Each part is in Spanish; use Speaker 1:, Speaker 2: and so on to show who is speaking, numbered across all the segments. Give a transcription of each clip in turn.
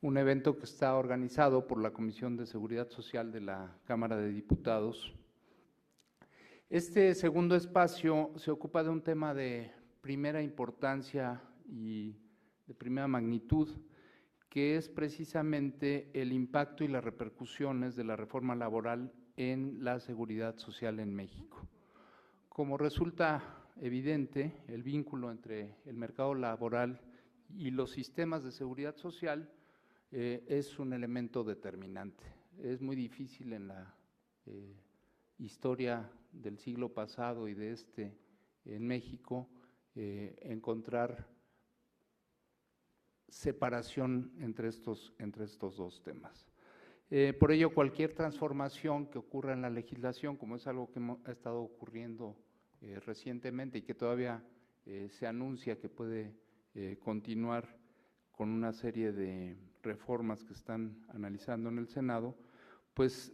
Speaker 1: un evento que está organizado por la Comisión de Seguridad Social de la Cámara de Diputados. Este segundo espacio se ocupa de un tema de primera importancia y de primera magnitud, que es precisamente el impacto y las repercusiones de la reforma laboral en la seguridad social en México. Como resulta evidente, el vínculo entre el mercado laboral y los sistemas de seguridad social es un elemento determinante. Es muy difícil en la historia del siglo pasado y de en México encontrar separación entre estos dos temas. Por ello, cualquier transformación que ocurra en la legislación, como es algo que ha estado ocurriendo recientemente y que todavía se anuncia que puede continuar con una serie de reformas que están analizando en el Senado, pues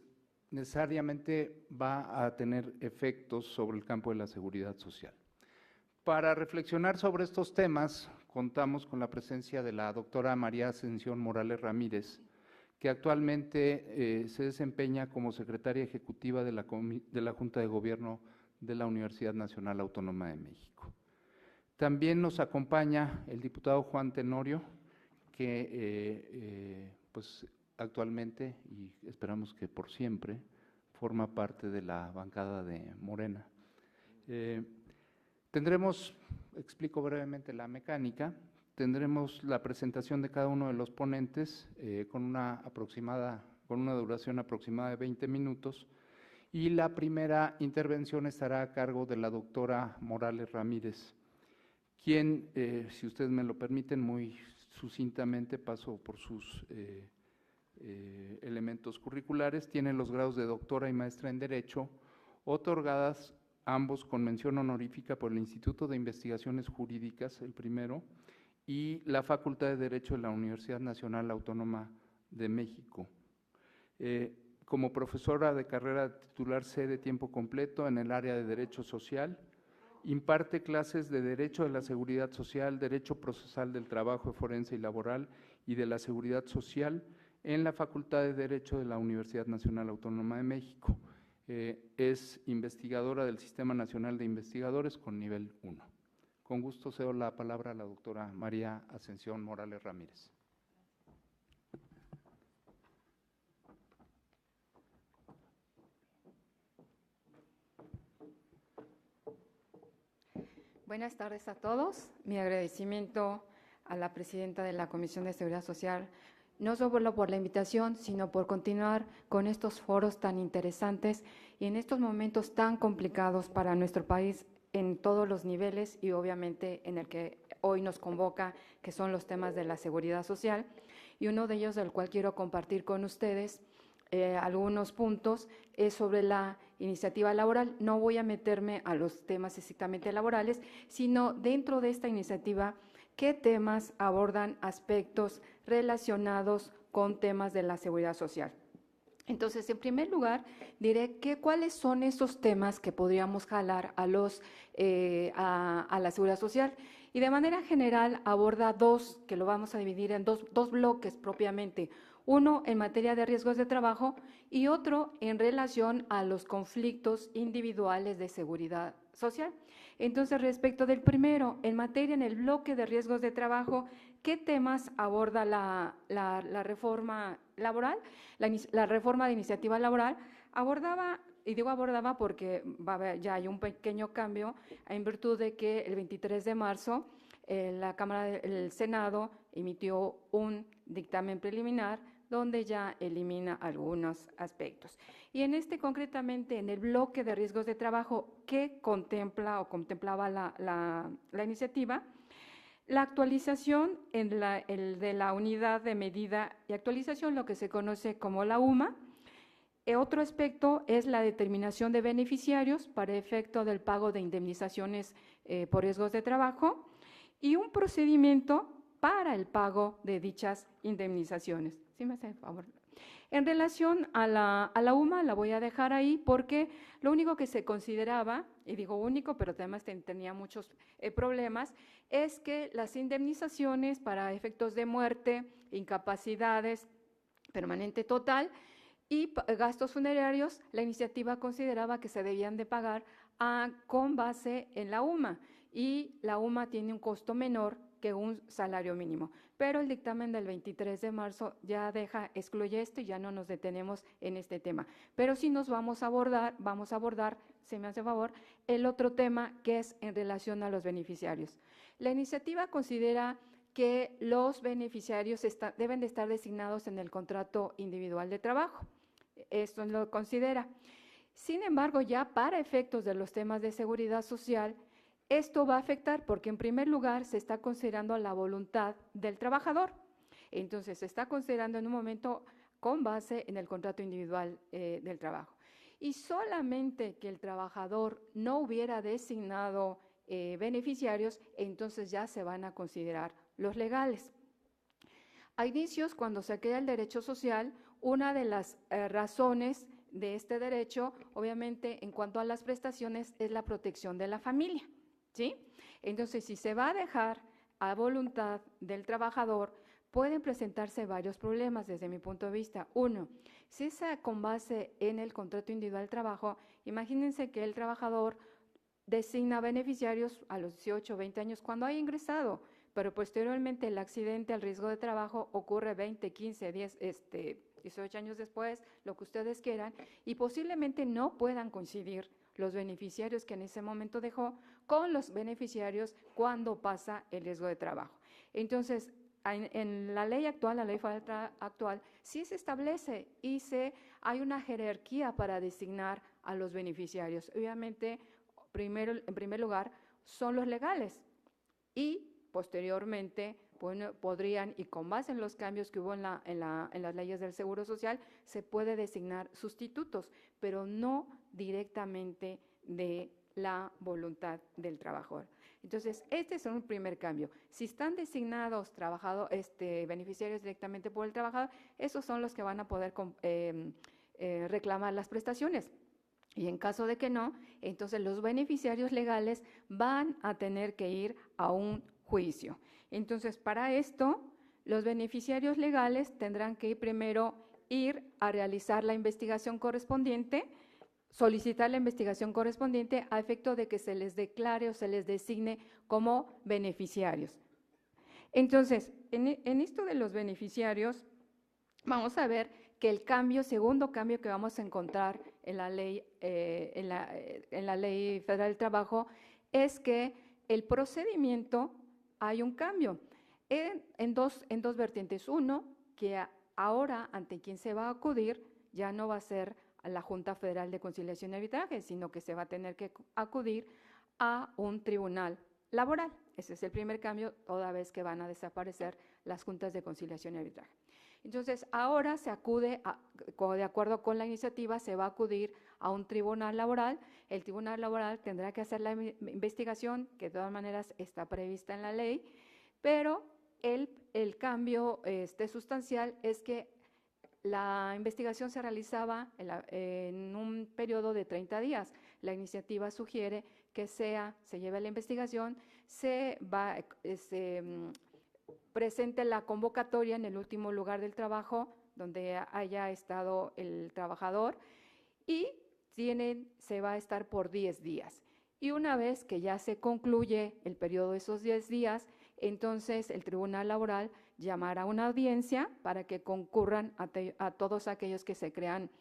Speaker 1: necesariamente va a tener efectos sobre el campo de la seguridad social. Para reflexionar sobre estos temas, contamos con la presencia de la doctora María Ascensión Morales Ramírez, que actualmente se desempeña como secretaria ejecutiva de la Junta de Gobierno de la Universidad Nacional Autónoma de México. También nos acompaña el diputado Juan Tenorio, que pues actualmente, y esperamos que por siempre, forma parte de la bancada de Morena. Explico brevemente la mecánica, tendremos la presentación de cada uno de los ponentes con una duración aproximada de 20 minutos, y la primera intervención estará a cargo de la doctora Morales Ramírez, quien, si ustedes me lo permiten, muy sucintamente paso por sus elementos curriculares. Tiene los grados de doctora y maestra en Derecho, otorgadas ambos con mención honorífica por el Instituto de Investigaciones Jurídicas, el primero, y la Facultad de Derecho de la Universidad Nacional Autónoma de México. Como profesora de carrera titular C de tiempo completo en el área de Derecho Social, imparte clases de Derecho de la Seguridad Social, Derecho Procesal del Trabajo Forense y Laboral y de la Seguridad Social en la Facultad de Derecho de la Universidad Nacional Autónoma de México. Es investigadora del Sistema Nacional de Investigadores con nivel 1. Con gusto cedo la palabra a la doctora María Ascensión Morales Ramírez.
Speaker 2: Buenas tardes a todos. Mi agradecimiento a la presidenta de la Comisión de Seguridad Social, no solo por la invitación, sino por continuar con estos foros tan interesantes y en estos momentos tan complicados para nuestro país en todos los niveles y obviamente en el que hoy nos convoca, que son los temas de la seguridad social. Y uno de ellos del cual quiero compartir con ustedes algunos puntos es sobre la iniciativa laboral. No voy a meterme a los temas estrictamente laborales, sino dentro de esta iniciativa, qué temas abordan aspectos relacionados con temas de la seguridad social. Entonces, en primer lugar, diré cuáles son esos temas que podríamos jalar a la seguridad social. Y de manera general aborda dos, que lo vamos a dividir en dos bloques propiamente. Uno en materia de riesgos de trabajo y otro en relación a los conflictos individuales de seguridad social. Entonces, respecto del primero, en el bloque de riesgos de trabajo, ¿qué temas aborda la reforma laboral? La reforma de iniciativa laboral abordaba, y digo abordaba porque ya hay un pequeño cambio en virtud de que el 23 de marzo el Senado emitió un dictamen preliminar donde ya elimina algunos aspectos. Y concretamente en el bloque de riesgos de trabajo, ¿qué contempla o contemplaba la iniciativa? La actualización de la unidad de medida y actualización, lo que se conoce como la UMA. Otro aspecto es la determinación de beneficiarios para efecto del pago de indemnizaciones por riesgos de trabajo y un procedimiento para el pago de dichas indemnizaciones. ¿Sí me hace favor? En relación a la UMA, la voy a dejar ahí porque lo único que se consideraba, y digo único, pero además tenía muchos problemas, es que las indemnizaciones para efectos de muerte, incapacidades, permanente total y gastos funerarios, la iniciativa consideraba que se debían de pagar con base en la UMA, y la UMA tiene un costo menor que un salario mínimo. Pero el dictamen del 23 de marzo ya excluye esto y ya no nos detenemos en este tema. Pero sí nos vamos a abordar, si me hace favor, el otro tema que es en relación a los beneficiarios. La iniciativa considera que los beneficiarios deben de estar designados en el contrato individual de trabajo. Esto lo considera. Sin embargo, ya para efectos de los temas de seguridad social, esto va a afectar porque en primer lugar se está considerando la voluntad del trabajador. Entonces, se está considerando en un momento con base en el contrato individual del trabajo. Y solamente que el trabajador no hubiera designado beneficiarios, entonces ya se van a considerar los legales. A inicios, cuando se crea el derecho social, una de las razones de este derecho, obviamente, en cuanto a las prestaciones, es la protección de la familia, ¿sí? Entonces, si se va a dejar a voluntad del trabajador, pueden presentarse varios problemas desde mi punto de vista. Uno, si es con base en el contrato individual de trabajo, imagínense que el trabajador designa beneficiarios a los 18 o 20 años cuando haya ingresado, pero posteriormente el accidente, el riesgo de trabajo ocurre 20, 15, 10, 18 años después, lo que ustedes quieran, y posiblemente no puedan coincidir los beneficiarios que en ese momento dejó con los beneficiarios cuando pasa el riesgo de trabajo. Entonces, en la ley actual, la ley federal actual, sí se establece y hay una jerarquía para designar a los beneficiarios. Obviamente, en primer lugar, son los legales y posteriormente podrían, y con base en los cambios que hubo en las leyes del Seguro Social, se puede designar sustitutos, pero no directamente de la voluntad del trabajador. Entonces, este es un primer cambio. Si están designados beneficiarios directamente por el trabajador, esos son los que van a poder reclamar las prestaciones. Y en caso de que no, entonces los beneficiarios legales van a tener que ir a un juicio. Entonces, para esto, los beneficiarios legales tendrán que primero ir a realizar la investigación correspondiente, solicitar la investigación correspondiente a efecto de que se les declare o se les designe como beneficiarios. Entonces, en esto de los beneficiarios, vamos a ver que el segundo cambio que vamos a encontrar en la ley, en la Ley Federal del Trabajo, es que el procedimiento hay un cambio en dos vertientes. Uno, que ahora ante quien se va a acudir ya no va a ser a la Junta Federal de Conciliación y Arbitraje, sino que se va a tener que acudir a un tribunal laboral. Ese es el primer cambio, toda vez que van a desaparecer las juntas de conciliación y arbitraje. Entonces, ahora se acude, de acuerdo con la iniciativa, se va a acudir a un tribunal laboral. El tribunal laboral tendrá que hacer la investigación, que de todas maneras está prevista en la ley, pero el cambio sustancial es que la investigación se realizaba en un periodo de 30 días. La iniciativa sugiere que se lleve la investigación, se presente la convocatoria en el último lugar del trabajo donde haya estado el trabajador y se va a estar por 10 días. Y una vez que ya se concluye el periodo de esos 10 días, entonces el Tribunal Laboral llamará a una audiencia para que concurran a todos aquellos que se crean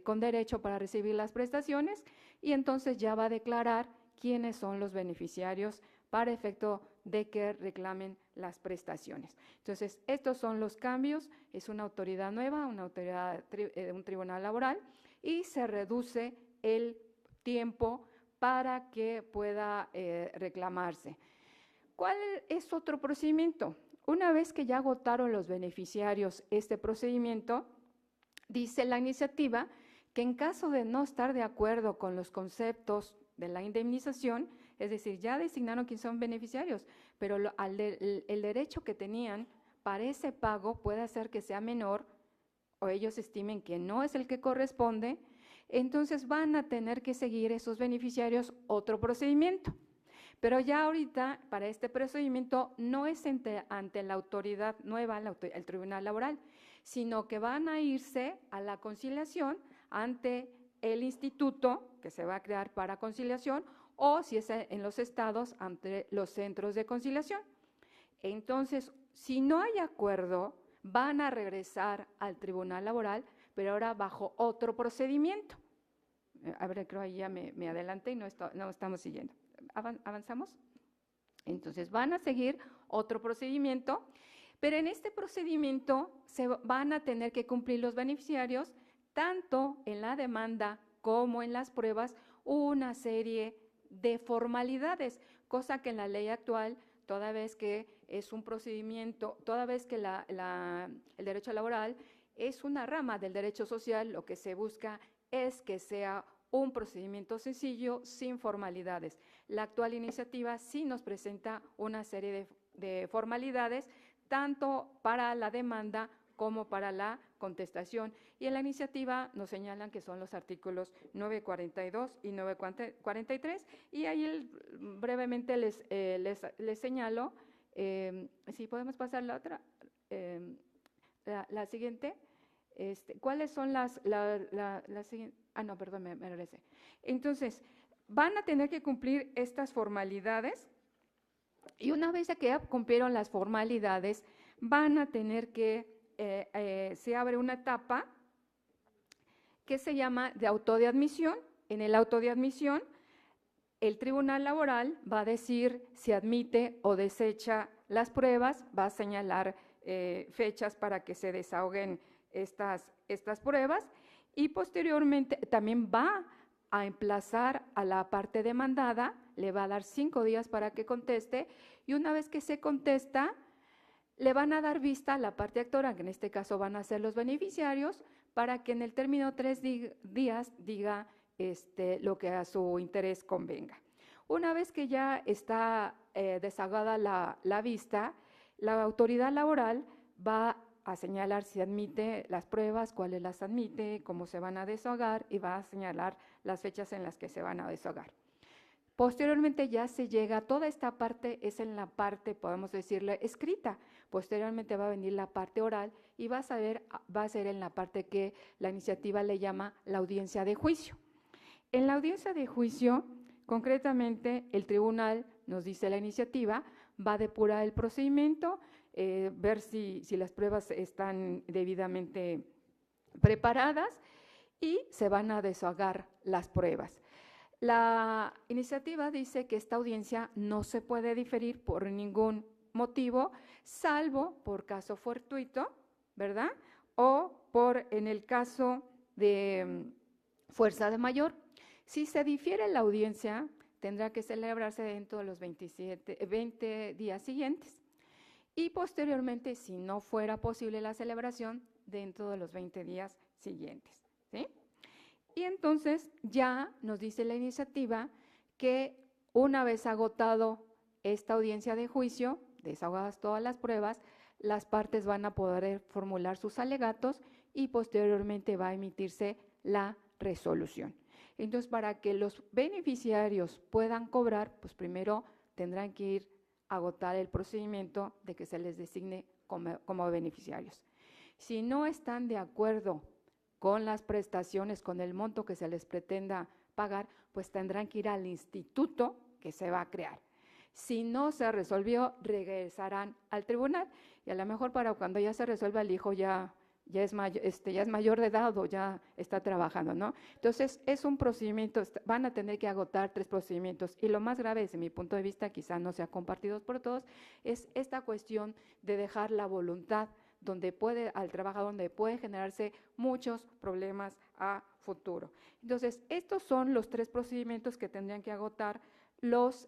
Speaker 2: con derecho para recibir las prestaciones, y entonces ya va a declarar quiénes son los beneficiarios para efecto de que reclamen las prestaciones. Entonces, estos son los cambios. Es una autoridad nueva, un tribunal laboral, y se reduce el tiempo para que pueda reclamarse. ¿Cuál es otro procedimiento? Una vez que ya agotaron los beneficiarios este procedimiento, dice la iniciativa que en caso de no estar de acuerdo con los conceptos de la indemnización, es decir, ya designaron quiénes son beneficiarios, pero el derecho que tenían para ese pago puede hacer que sea menor o ellos estimen que no es el que corresponde, entonces van a tener que seguir esos beneficiarios otro procedimiento. Pero ya ahorita, para este procedimiento, no es ante la autoridad nueva, el Tribunal Laboral, sino que van a irse a la conciliación ante el instituto que se va a crear para conciliación, o si es en los estados, ante los centros de conciliación. Entonces, si no hay acuerdo, van a regresar al Tribunal Laboral, pero ahora bajo otro procedimiento. A ver, creo ahí ya me adelanté y no estamos siguiendo. ¿Avanzamos? Entonces, van a seguir otro procedimiento, pero en este procedimiento se van a tener que cumplir los beneficiarios, tanto en la demanda como en las pruebas, una serie de formalidades, cosa que en la ley actual, toda vez que es un procedimiento, toda vez que el derecho laboral es una rama del derecho social, lo que se busca es que sea un procedimiento sencillo, sin formalidades. La actual iniciativa sí nos presenta una serie de formalidades, tanto para la demanda como para la contestación. Y en la iniciativa nos señalan que son los artículos 942 y 943, y ahí brevemente les señalo, si podemos pasar la otra, la siguiente. ¿Cuáles son las siguientes? No, perdón, me regresé. Entonces, van a tener que cumplir estas formalidades, y una vez que ya cumplieron las formalidades, van a tener que, se abre una etapa que se llama de auto de admisión. En el auto de admisión, el Tribunal Laboral va a decir si admite o desecha las pruebas, va a señalar fechas para que se desahoguen estas pruebas, y posteriormente también va a emplazar a la parte demandada, le va a dar 5 días para que conteste, y una vez que se contesta, le van a dar vista a la parte actora, que en este caso van a ser los beneficiarios, para que en el término de 3 días diga lo que a su interés convenga. Una vez que ya está desahogada la vista, la autoridad laboral va a señalar si admite las pruebas, cuáles las admite, cómo se van a desahogar, y va a señalar las fechas en las que se van a desahogar. Posteriormente ya se llega, toda esta parte es en la parte, podemos decirle, escrita. Posteriormente va a venir la parte oral, y va a ser en la parte que la iniciativa le llama la audiencia de juicio. En la audiencia de juicio, concretamente, el tribunal, nos dice la iniciativa, va a depurar el procedimiento, ver si las pruebas están debidamente preparadas, y se van a desahogar las pruebas. La iniciativa dice que esta audiencia no se puede diferir por ningún motivo, salvo por caso fortuito, ¿verdad? O en el caso de fuerza de mayor. Si se difiere la audiencia, tendrá que celebrarse dentro de los 20 días siguientes. Y posteriormente, si no fuera posible la celebración, dentro de los 20 días siguientes, ¿sí? Y entonces ya nos dice la iniciativa que una vez agotado esta audiencia de juicio, desahogadas todas las pruebas, las partes van a poder formular sus alegatos, y posteriormente va a emitirse la resolución. Entonces, para que los beneficiarios puedan cobrar, pues primero tendrán que ir a agotar el procedimiento de que se les designe como beneficiarios. Si no están de acuerdo con las prestaciones, con el monto que se les pretenda pagar, pues tendrán que ir al instituto que se va a crear. Si no se resolvió, regresarán al tribunal, y a lo mejor para cuando ya se resuelva, el hijo ya es mayor de edad o ya está trabajando, ¿no? Entonces, es un procedimiento, van a tener que agotar 3 procedimientos, y lo más grave desde mi punto de vista, quizá no sea compartido por todos, es esta cuestión de dejar la voluntad al trabajador, donde puede generarse muchos problemas a futuro. Entonces, estos son los 3 procedimientos que tendrían que agotar los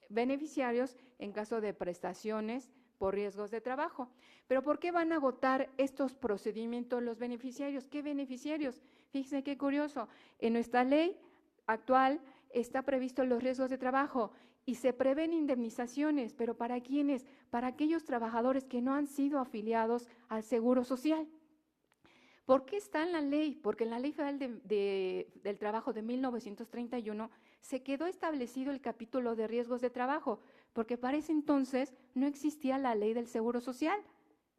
Speaker 2: beneficiarios en caso de prestaciones por riesgos de trabajo. Pero ¿por qué van a agotar estos procedimientos los beneficiarios? ¿Qué beneficiarios? Fíjense qué curioso. En nuestra ley actual está previsto los riesgos de trabajo y se prevén indemnizaciones, pero ¿para quiénes? Para aquellos trabajadores que no han sido afiliados al Seguro Social. ¿Por qué está en la ley? Porque en la Ley Federal del Trabajo de 1931 se quedó establecido el capítulo de riesgos de trabajo, porque para ese entonces no existía la ley del Seguro Social,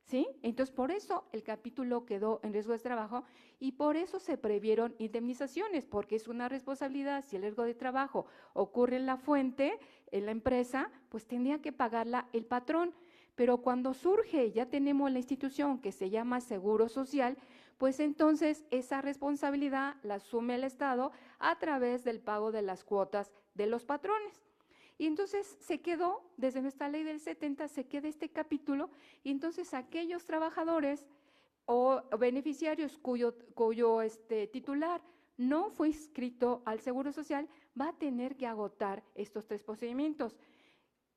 Speaker 2: ¿sí? Entonces, por eso el capítulo quedó en riesgo de trabajo y por eso se previeron indemnizaciones, porque es una responsabilidad, si el riesgo de trabajo ocurre en la fuente, en la empresa, pues tendría que pagarla el patrón. Pero cuando surge, ya tenemos la institución que se llama Seguro Social, pues entonces esa responsabilidad la asume el Estado a través del pago de las cuotas de los patrones. Y entonces se quedó, desde nuestra ley del 70, se queda este capítulo, y entonces aquellos trabajadores o beneficiarios cuyo titular no fue inscrito al Seguro Social, va a tener que agotar estos 3 procedimientos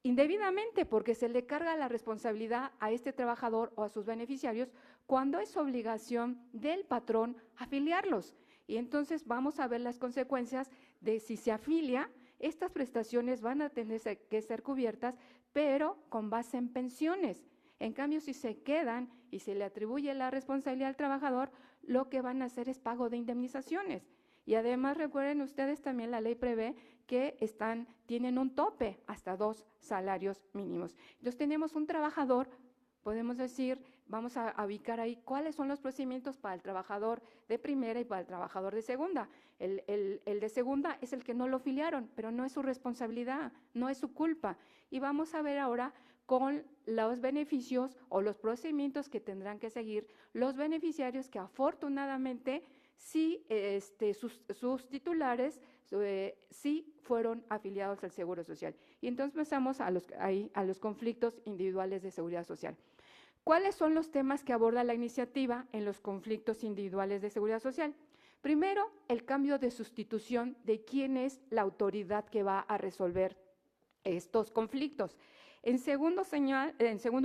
Speaker 2: indebidamente, porque se le carga la responsabilidad a este trabajador o a sus beneficiarios cuando es obligación del patrón afiliarlos. Y entonces vamos a ver las consecuencias de si se afilia, estas prestaciones van a tener que ser cubiertas, pero con base en pensiones. En cambio, si se quedan y se le atribuye la responsabilidad al trabajador, lo que van a hacer es pago de indemnizaciones. Y además, recuerden ustedes, también la ley prevé que tienen un tope hasta 2 salarios mínimos. Entonces, tenemos un trabajador, podemos decir, vamos a ubicar ahí cuáles son los procedimientos para el trabajador de primera y para el trabajador de segunda. El de segunda es el que no lo filiaron, pero no es su responsabilidad, no es su culpa. Y vamos a ver ahora con los beneficios o los procedimientos que tendrán que seguir los beneficiarios que afortunadamente sí, sus titulares sí fueron afiliados al Seguro Social. Y entonces pasamos a los conflictos individuales de seguridad social. ¿Cuáles son los temas que aborda la iniciativa en los conflictos individuales de seguridad social? Primero, el cambio de sustitución de quién es la autoridad que va a resolver estos conflictos. En segundo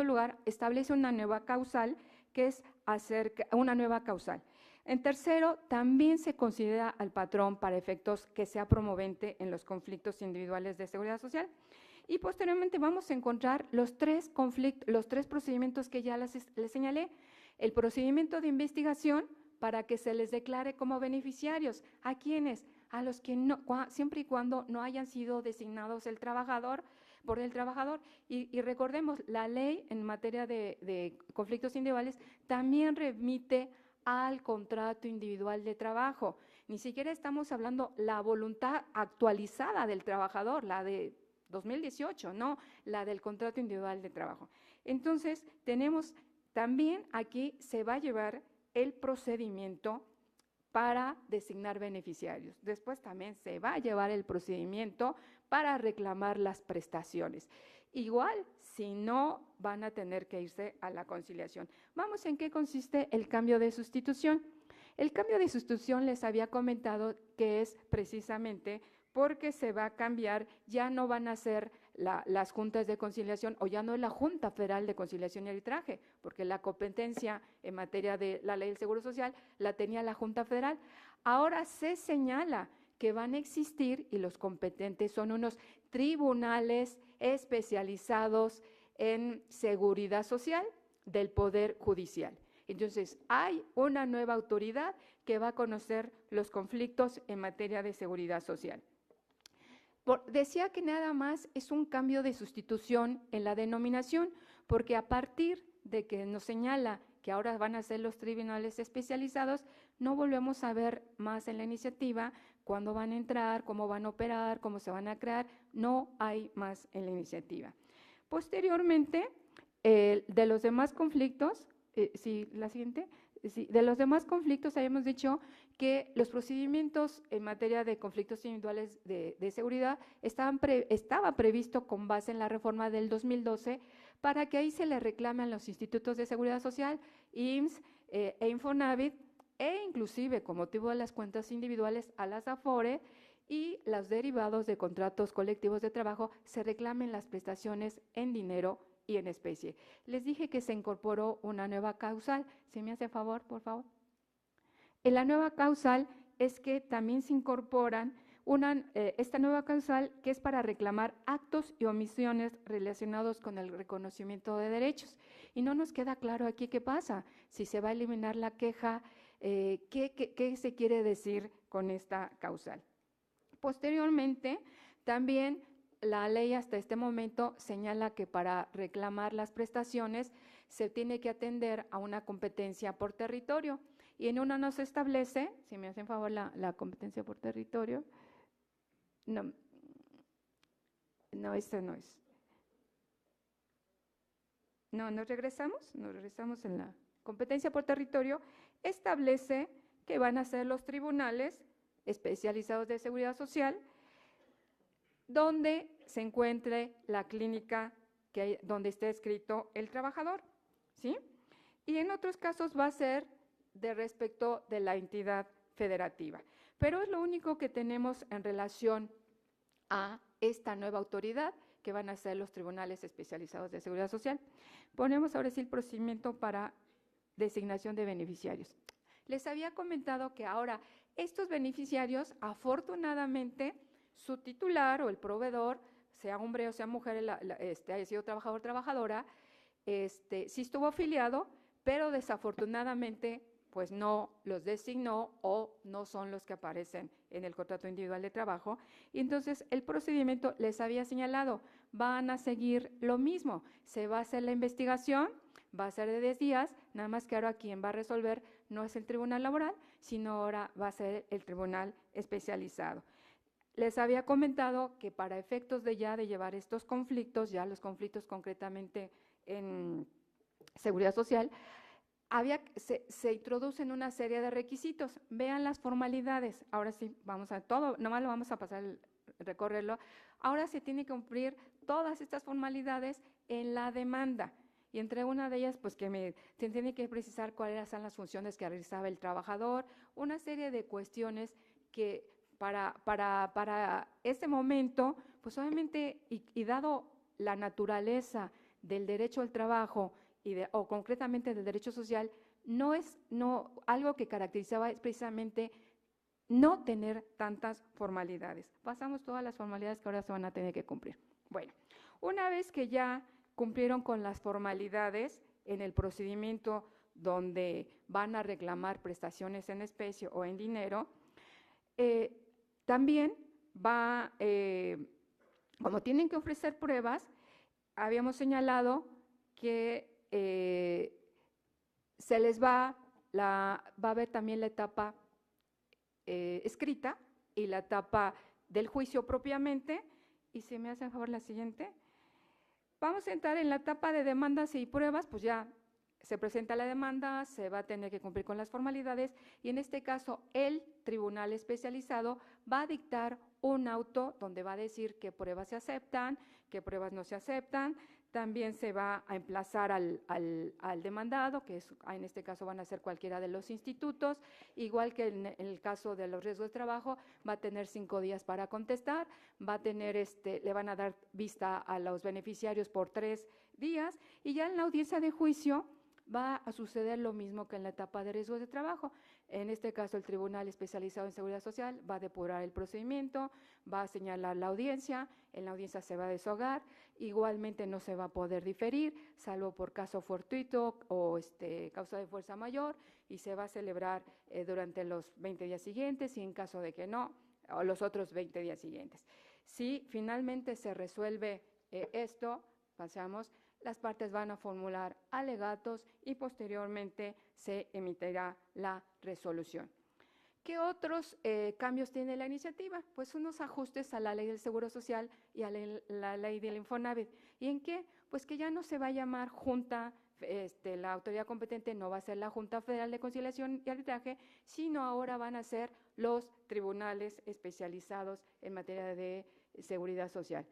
Speaker 2: lugar, establece una nueva causal, que es una nueva causal. En tercero, también se considera al patrón para efectos que sea promovente en los conflictos individuales de seguridad social. Y posteriormente vamos a encontrar los 3 procedimientos que ya les señalé. El procedimiento de investigación para que se les declare como beneficiarios. ¿A quiénes? A los que no, siempre y cuando no hayan sido designados por el trabajador. Y recordemos, la ley en materia de conflictos individuales también remite al contrato individual de trabajo. Ni siquiera estamos hablando la voluntad actualizada del trabajador, la de 2018, no, la del contrato individual de trabajo. Entonces, tenemos también aquí se va a llevar el procedimiento para designar beneficiarios. Después también se va a llevar el procedimiento para reclamar las prestaciones. Igual, si no, van a tener que irse a la conciliación. Vamos en qué consiste el cambio de sustitución. El cambio de sustitución les había comentado que es precisamente porque se va a cambiar, ya no van a ser las juntas de conciliación o ya no es la Junta Federal de Conciliación y Arbitraje, porque la competencia en materia de la Ley del Seguro Social la tenía la Junta Federal. Ahora se señala que van a existir y los competentes son unos tribunales especializados en seguridad social del Poder Judicial. Entonces, hay una nueva autoridad que va a conocer los conflictos en materia de seguridad social. Decía que nada más es un cambio de sustitución en la denominación, porque a partir de que nos señala que ahora van a ser los tribunales especializados, no volvemos a ver más en la iniciativa cuándo van a entrar, cómo van a operar, cómo se van a crear, no hay más en la iniciativa. Posteriormente, de los demás conflictos, la siguiente. Sí, de los demás conflictos habíamos dicho que los procedimientos en materia de conflictos individuales de seguridad estaba previsto con base en la reforma del 2012 para que ahí se le reclamen a los institutos de seguridad social, IMSS e Infonavit, e inclusive con motivo de las cuentas individuales a las AFORE y los derivados de contratos colectivos de trabajo se reclamen las prestaciones en dinero y en especie. Les dije que se incorporó una nueva causal. ¿Se me hace favor, por favor? En la nueva causal es que también se incorporan esta nueva causal que es para reclamar actos y omisiones relacionados con el reconocimiento de derechos. Y no nos queda claro aquí qué pasa, si se va a eliminar la queja ¿Qué se quiere decir con esta causal? Posteriormente, también la ley hasta este momento señala que para reclamar las prestaciones se tiene que atender a una competencia por territorio. Y en una no se establece, si me hacen favor la competencia por territorio, no, esta no es. No, nos regresamos en la competencia por territorio, establece que van a ser los tribunales especializados de seguridad social, donde se encuentre la clínica donde esté escrito el trabajador, ¿sí? Y en otros casos va a ser de respecto de la entidad federativa. Pero es lo único que tenemos en relación a esta nueva autoridad que van a ser los tribunales especializados de seguridad social. Ponemos ahora sí el procedimiento para designación de beneficiarios. Les había comentado que ahora estos beneficiarios, afortunadamente, su titular o el proveedor, sea hombre o sea mujer, haya sido trabajador o trabajadora, sí estuvo afiliado, pero desafortunadamente pues no los designó o no son los que aparecen en el contrato individual de trabajo. Y entonces el procedimiento les había señalado, van a seguir lo mismo, se va a hacer la investigación, va a ser de 10 días, nada más que ahora quien va a resolver no es el tribunal laboral, sino ahora va a ser el tribunal especializado. Les había comentado que para efectos de llevar estos conflictos, ya los conflictos concretamente en seguridad social, se introducen una serie de requisitos. Vean las formalidades. Ahora sí, vamos a todo, nomás lo vamos a pasar, recorrerlo. Ahora se tiene que cumplir todas estas formalidades en la demanda. Y entre una de ellas, pues se tiene que precisar cuáles son las funciones que realizaba el trabajador, una serie de cuestiones que para este momento, pues obviamente, y dado la naturaleza del derecho al trabajo o concretamente del derecho social, algo que caracterizaba es precisamente no tener tantas formalidades. Pasamos todas las formalidades que ahora se van a tener que cumplir. Bueno, una vez que ya cumplieron con las formalidades en el procedimiento donde van a reclamar prestaciones en especie o en dinero, también como tienen que ofrecer pruebas, habíamos señalado que se les va a ver también la etapa escrita y la etapa del juicio propiamente. Y si me hacen favor la siguiente. Vamos a entrar en la etapa de demandas y pruebas, pues ya se presenta la demanda, se va a tener que cumplir con las formalidades y en este caso el tribunal especializado va a dictar un auto donde va a decir qué pruebas se aceptan, qué pruebas no se aceptan. También se va a emplazar al demandado, que en este caso van a ser cualquiera de los institutos, igual que en el caso de los riesgos de trabajo, va a tener 5 días para contestar, le van a dar vista a los beneficiarios por 3 días, y ya en la audiencia de juicio va a suceder lo mismo que en la etapa de riesgos de trabajo. En este caso, el Tribunal Especializado en Seguridad Social va a depurar el procedimiento, va a señalar la audiencia, en la audiencia se va a deshogar, igualmente no se va a poder diferir, salvo por caso fortuito o causa de fuerza mayor, y se va a celebrar durante los 20 días siguientes, y en caso de que no, o los otros 20 días siguientes. Si finalmente se resuelve esto, pasamos, las partes van a formular alegatos y posteriormente se emitirá la resolución. ¿Qué otros cambios tiene la iniciativa? Pues unos ajustes a la ley del Seguro Social y a la ley del Infonavit. ¿Y en qué? Pues que ya no se va a llamar junta, la autoridad competente no va a ser la Junta Federal de Conciliación y Arbitraje, sino ahora van a ser los tribunales especializados en materia de seguridad social.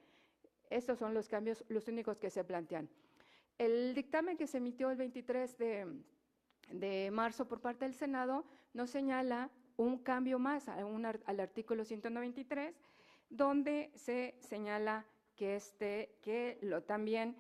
Speaker 2: Estos son los cambios, los únicos que se plantean. El dictamen que se emitió el 23 de marzo por parte del Senado nos señala un cambio más al artículo 193, donde se señala que, también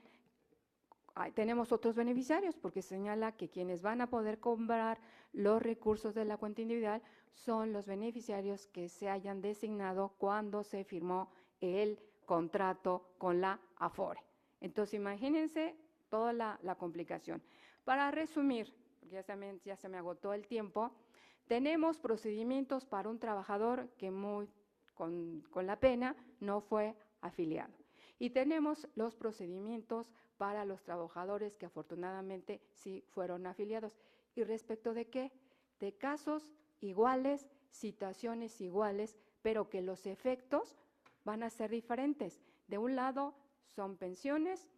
Speaker 2: tenemos otros beneficiarios, porque señala que quienes van a poder cobrar los recursos de la cuenta individual son los beneficiarios que se hayan designado cuando se firmó el contrato con la Afore. Entonces, imagínense toda la complicación. Para resumir, porque ya se me agotó el tiempo, tenemos procedimientos para un trabajador que con la pena no fue afiliado. Y tenemos los procedimientos para los trabajadores que afortunadamente sí fueron afiliados. ¿Y respecto de qué? De casos iguales, situaciones iguales, pero que los efectos van a ser diferentes. De un lado son pensiones,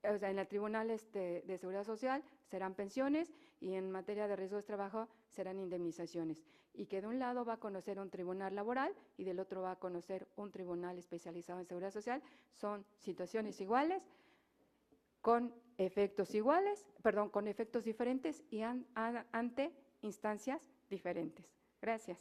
Speaker 2: o sea, en el Tribunal de Seguridad Social serán pensiones y en materia de riesgo de trabajo serán indemnizaciones. Y que de un lado va a conocer un tribunal laboral y del otro va a conocer un tribunal especializado en seguridad social. Son situaciones iguales, con efectos iguales, perdón, con efectos diferentes y ante instancias diferentes. Gracias.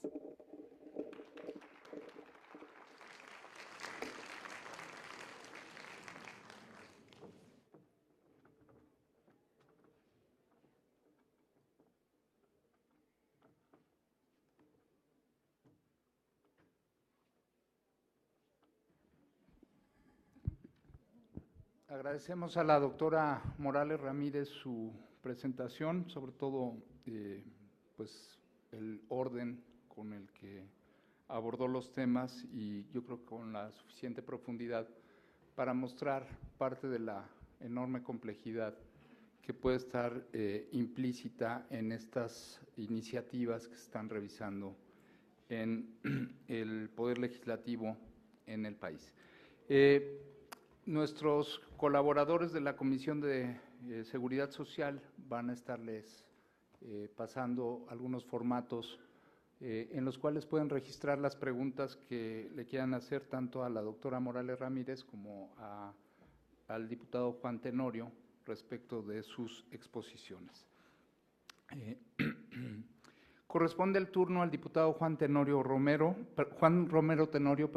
Speaker 1: Agradecemos a la doctora Morales Ramírez su presentación, sobre todo pues el orden con el que abordó los temas y yo creo que con la suficiente profundidad para mostrar parte de la enorme complejidad que puede estar implícita en estas iniciativas que se están revisando en el Poder Legislativo en el país. Nuestros colaboradores de la Comisión de Seguridad Social van a estarles pasando algunos formatos en los cuales pueden registrar las preguntas que le quieran hacer tanto a la doctora Morales Ramírez como al diputado Juan Tenorio respecto de sus exposiciones. Corresponde el turno al diputado Juan Romero Tenorio,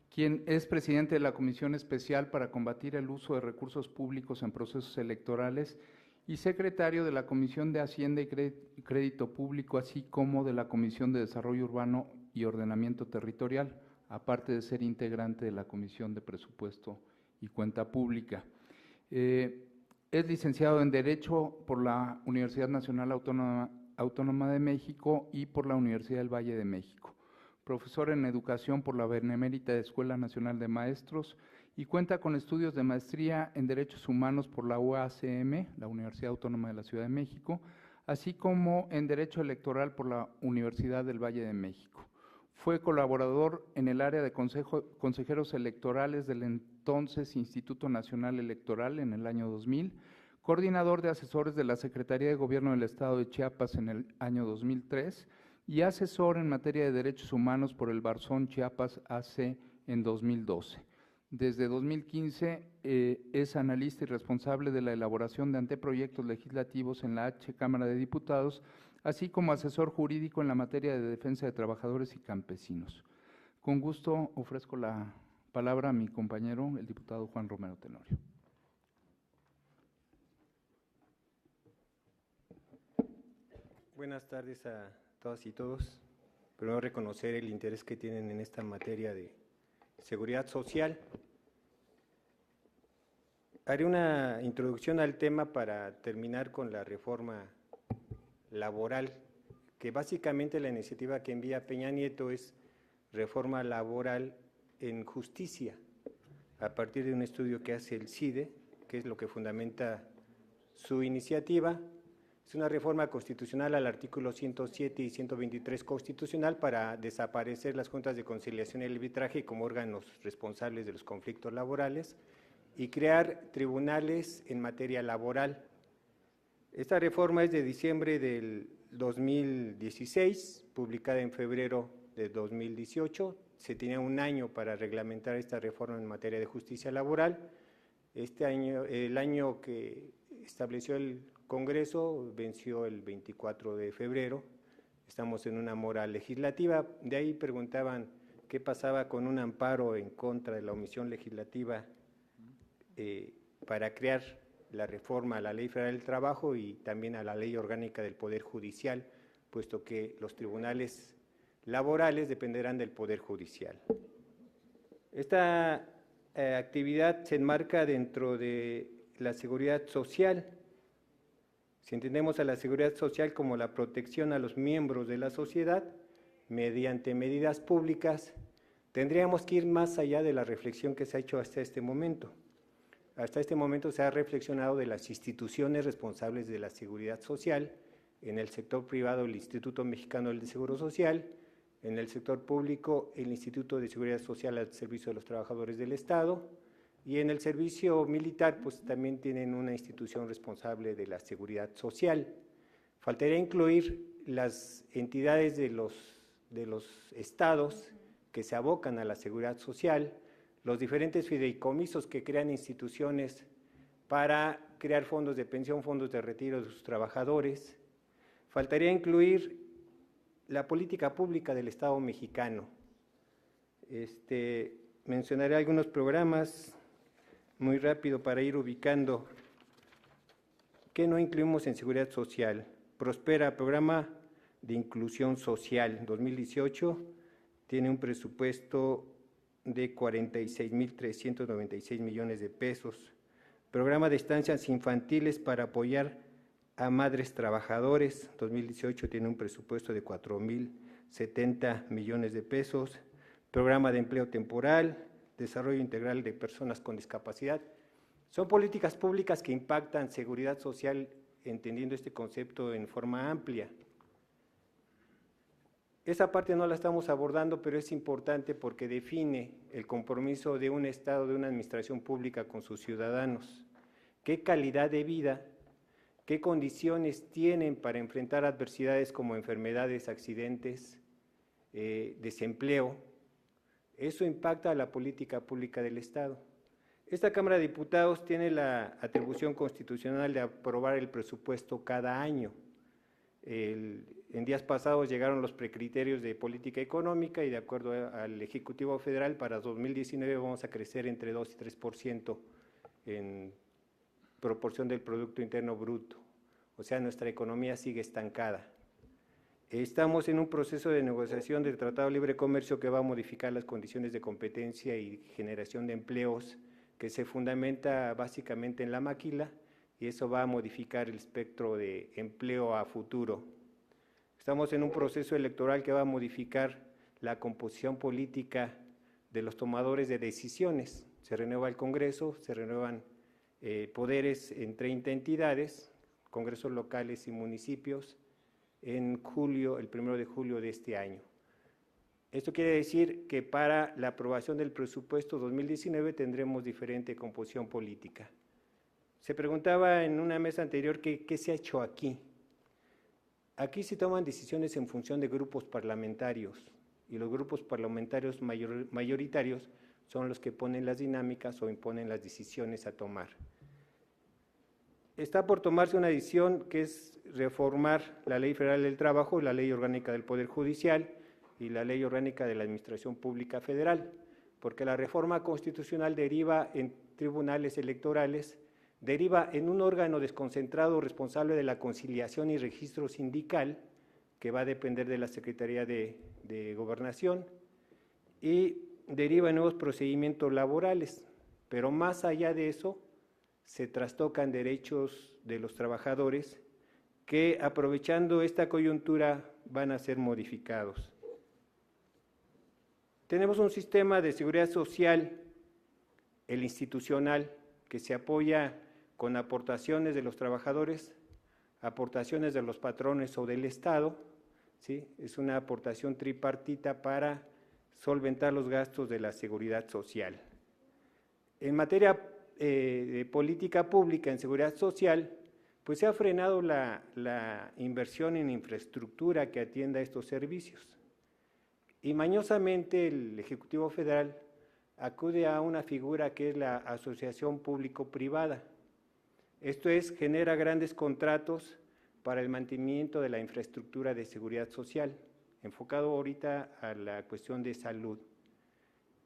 Speaker 1: quien es presidente de la Comisión Especial para combatir el uso de recursos públicos en procesos electorales y secretario de la Comisión de Hacienda y Crédito Público, así como de la Comisión de Desarrollo Urbano y Ordenamiento Territorial, aparte de ser integrante de la Comisión de Presupuesto y Cuenta Pública. Es licenciado en Derecho por la Universidad Nacional Autónoma de México y por la Universidad del Valle de México. Profesor en Educación por la Benemérita Escuela Nacional de Maestros y cuenta con estudios de maestría en Derechos Humanos por la UACM, la Universidad Autónoma de la Ciudad de México, así como en Derecho Electoral por la Universidad del Valle de México. Fue colaborador en el área de consejeros electorales del entonces Instituto Nacional Electoral en el año 2000, coordinador de asesores de la Secretaría de Gobierno del Estado de Chiapas en el año 2003, y asesor en materia de derechos humanos por el Barzón Chiapas AC en 2012. Desde 2015 es analista y responsable de la elaboración de anteproyectos legislativos en la H Cámara de Diputados, así como asesor jurídico en la materia de defensa de trabajadores y campesinos. Con gusto ofrezco la palabra a mi compañero, el diputado Juan Romero Tenorio.
Speaker 3: Buenas tardes a todas y todos. Primero, reconocer el interés que tienen en esta materia de seguridad social. Haré una introducción al tema para terminar con la reforma laboral, que básicamente la iniciativa que envía Peña Nieto es reforma laboral en justicia, a partir de un estudio que hace el CIDE, que es lo que fundamenta su iniciativa. Es una reforma constitucional al artículo 107 y 123 constitucional para desaparecer las juntas de conciliación y arbitraje como órganos responsables de los conflictos laborales y crear tribunales en materia laboral. Esta reforma es de diciembre del 2016, publicada en febrero de 2018. Se tenía un año para reglamentar esta reforma en materia de justicia laboral. Este año, el año que estableció el Congreso venció el 24 de febrero, estamos en una mora legislativa. De ahí preguntaban qué pasaba con un amparo en contra de la omisión legislativa para crear la reforma a la Ley Federal del Trabajo y también a la Ley Orgánica del Poder Judicial, puesto que los tribunales laborales dependerán del Poder Judicial. Esta actividad se enmarca dentro de la seguridad social. Si entendemos a la seguridad social como la protección a los miembros de la sociedad mediante medidas públicas, tendríamos que ir más allá de la reflexión que se ha hecho hasta este momento. Hasta este momento se ha reflexionado de las instituciones responsables de la seguridad social, en el sector privado el Instituto Mexicano del Seguro Social, en el sector público el Instituto de Seguridad Social al servicio de los trabajadores del Estado, y en el servicio militar pues también tienen una institución responsable de la seguridad social. Faltaría incluir las entidades de los estados que se abocan a la seguridad social, los diferentes fideicomisos que crean instituciones para crear fondos de pensión, fondos de retiro de sus trabajadores. Faltaría incluir la política pública del Estado mexicano. Mencionaré algunos programas muy rápido para ir ubicando. ¿Qué no incluimos en seguridad social? Prospera, programa de inclusión social, 2018, tiene un presupuesto de 46.396 millones de pesos. Programa de estancias infantiles para apoyar a madres trabajadores, 2018 tiene un presupuesto de 4.070 millones de pesos. Programa de empleo temporal, desarrollo integral de personas con discapacidad. Son políticas públicas que impactan seguridad social, entendiendo este concepto en forma amplia. Esa parte no la estamos abordando, pero es importante porque define el compromiso de un Estado, de una administración pública con sus ciudadanos. ¿Qué calidad de vida, qué condiciones tienen para enfrentar adversidades como enfermedades, accidentes, desempleo? Eso impacta a la política pública del Estado. Esta Cámara de Diputados tiene la atribución constitucional de aprobar el presupuesto cada año. En días pasados llegaron los precriterios de política económica y de acuerdo al Ejecutivo Federal para 2019 vamos a crecer entre 2 y 3% en proporción del Producto Interno Bruto. O sea, nuestra economía sigue estancada. Estamos en un proceso de negociación del Tratado de Libre Comercio que va a modificar las condiciones de competencia y generación de empleos que se fundamenta básicamente en la maquila y eso va a modificar el espectro de empleo a futuro. Estamos en un proceso electoral que va a modificar la composición política de los tomadores de decisiones. Se renueva el Congreso, se renuevan poderes en 30 entidades, congresos locales y municipios, en julio, el 1 de julio de este año. Esto quiere decir que para la aprobación del presupuesto 2019 tendremos diferente composición política. Se preguntaba en una mesa anterior qué se ha hecho aquí. Aquí se toman decisiones en función de grupos parlamentarios y los grupos parlamentarios mayoritarios son los que ponen las dinámicas o imponen las decisiones a tomar. Está por tomarse una decisión que es reformar la Ley Federal del Trabajo, la Ley Orgánica del Poder Judicial y la Ley Orgánica de la Administración Pública Federal, porque la reforma constitucional deriva en tribunales electorales, deriva en un órgano desconcentrado responsable de la conciliación y registro sindical, que va a depender de la Secretaría de Gobernación, y deriva en nuevos procedimientos laborales, pero más allá de eso, se trastocan derechos de los trabajadores que, aprovechando esta coyuntura, van a ser modificados. Tenemos un sistema de seguridad social, el institucional, que se apoya con aportaciones de los trabajadores, aportaciones de los patrones o del Estado, ¿sí? Es una aportación tripartita para solventar los gastos de la seguridad social. En materia de política pública en seguridad social, pues se ha frenado la inversión en infraestructura que atienda estos servicios. Y mañosamente el Ejecutivo Federal acude a una figura que es la asociación público-privada. Esto es, genera grandes contratos para el mantenimiento de la infraestructura de seguridad social, enfocado ahorita a la cuestión de salud.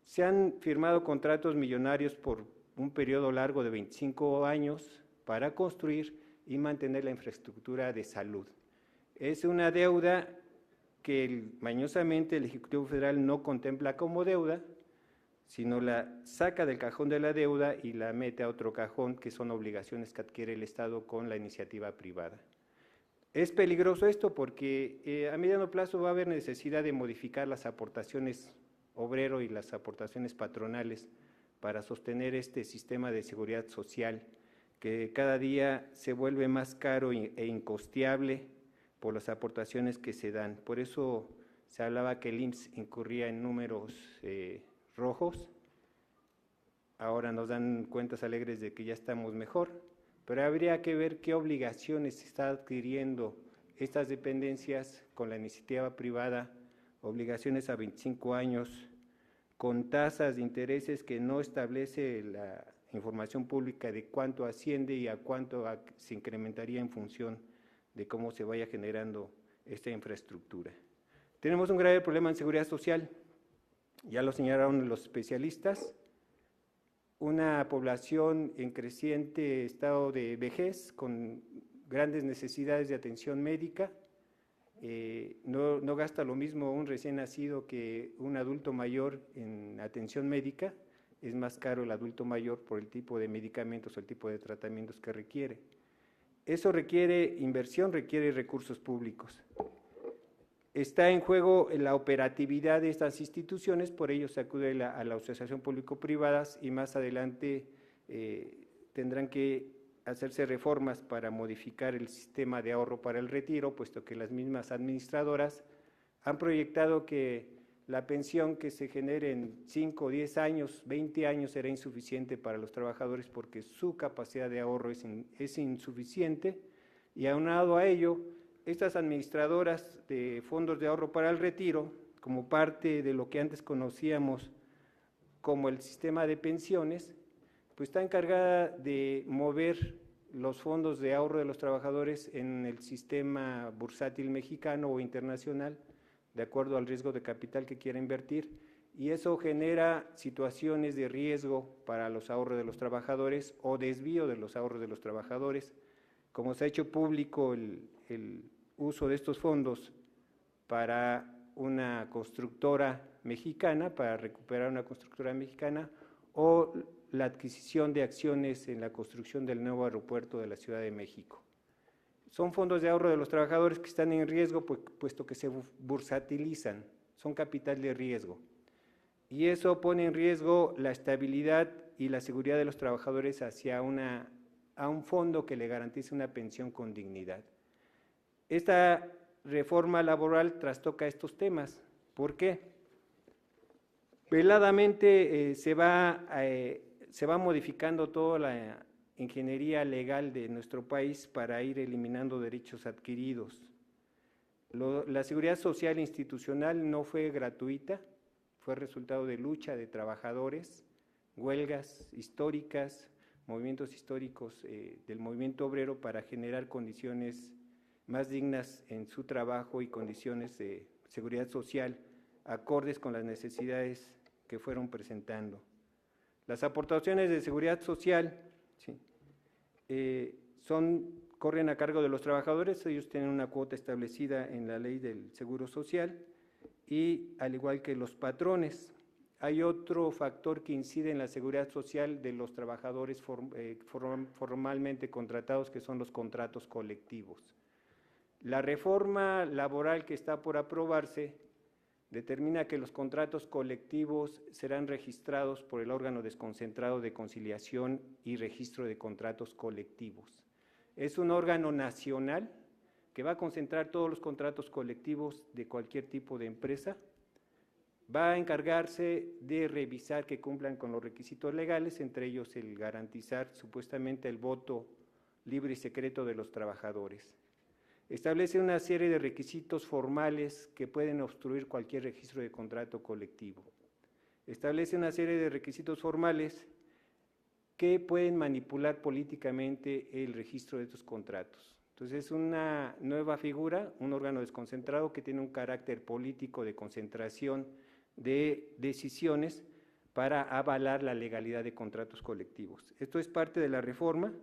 Speaker 3: Se han firmado contratos millonarios por un periodo largo de 25 años para construir y mantener la infraestructura de salud. Es una deuda que mañosamente el Ejecutivo Federal no contempla como deuda, sino la saca del cajón de la deuda y la mete a otro cajón, que son obligaciones que adquiere el Estado con la iniciativa privada. Es peligroso esto porque a mediano plazo va a haber necesidad de modificar las aportaciones obrero y las aportaciones patronales para sostener este sistema de seguridad social que cada día se vuelve más caro e incosteable por las aportaciones que se dan. Por eso se hablaba que el IMSS incurría en números rojos. Ahora nos dan cuentas alegres de que ya estamos mejor, pero habría que ver qué obligaciones está adquiriendo estas dependencias con la iniciativa privada, obligaciones a 25 años, con tasas de intereses que no establece la información pública de cuánto asciende y a cuánto se incrementaría en función de cómo se vaya generando esta infraestructura. Tenemos un grave problema en seguridad social, ya lo señalaron los especialistas, una población en creciente estado de vejez con grandes necesidades de atención médica, no gasta lo mismo un recién nacido que un adulto mayor en atención médica, es más caro el adulto mayor por el tipo de medicamentos o el tipo de tratamientos que requiere. Eso requiere inversión, requiere recursos públicos. Está en juego la operatividad de estas instituciones, por ello se acude a la asociación público-privadas y más adelante tendrán que hacerse reformas para modificar el sistema de ahorro para el retiro, puesto que las mismas administradoras han proyectado que la pensión que se genere en 5, 10 años, 20 años será insuficiente para los trabajadores porque su capacidad de ahorro es insuficiente y aunado a ello, estas administradoras de fondos de ahorro para el retiro, como parte de lo que antes conocíamos como el sistema de pensiones, pues está encargada de mover los fondos de ahorro de los trabajadores en el sistema bursátil mexicano o internacional, de acuerdo al riesgo de capital que quiera invertir, y eso genera situaciones de riesgo para los ahorros de los trabajadores o desvío de los ahorros de los trabajadores. Como se ha hecho público el uso de estos fondos para una constructora mexicana, para recuperar una constructora mexicana, o la adquisición de acciones en la construcción del nuevo aeropuerto de la Ciudad de México. Son fondos de ahorro de los trabajadores que están en riesgo, puesto que se bursatilizan, son capital de riesgo. Y eso pone en riesgo la estabilidad y la seguridad de los trabajadores hacia a un fondo que le garantice una pensión con dignidad. Esta reforma laboral trastoca estos temas. ¿Por qué? Veladamente se va modificando toda la ingeniería legal de nuestro país para ir eliminando derechos adquiridos. La seguridad social institucional no fue gratuita, fue resultado de lucha de trabajadores, huelgas históricas, movimientos históricos del movimiento obrero para generar condiciones más dignas en su trabajo y condiciones de seguridad social acordes con las necesidades que fueron presentando. Las aportaciones de seguridad social corren a cargo de los trabajadores, ellos tienen una cuota establecida en la ley del Seguro Social y al igual que los patrones. Hay otro factor que incide en la seguridad social de los trabajadores formalmente contratados, que son los contratos colectivos. La reforma laboral que está por aprobarse determina que los contratos colectivos serán registrados por el órgano desconcentrado de conciliación y registro de contratos colectivos. Es un órgano nacional que va a concentrar todos los contratos colectivos de cualquier tipo de empresa, va a encargarse de revisar que cumplan con los requisitos legales, entre ellos el garantizar supuestamente el voto libre y secreto de los trabajadores. Establece una serie de requisitos formales que pueden obstruir cualquier registro de contrato colectivo. Establece una serie de requisitos formales que pueden manipular políticamente el registro de estos contratos. Entonces es una nueva figura, un órgano desconcentrado que tiene un carácter político de concentración de decisiones para avalar la legalidad de contratos colectivos. Esto es parte de la reforma.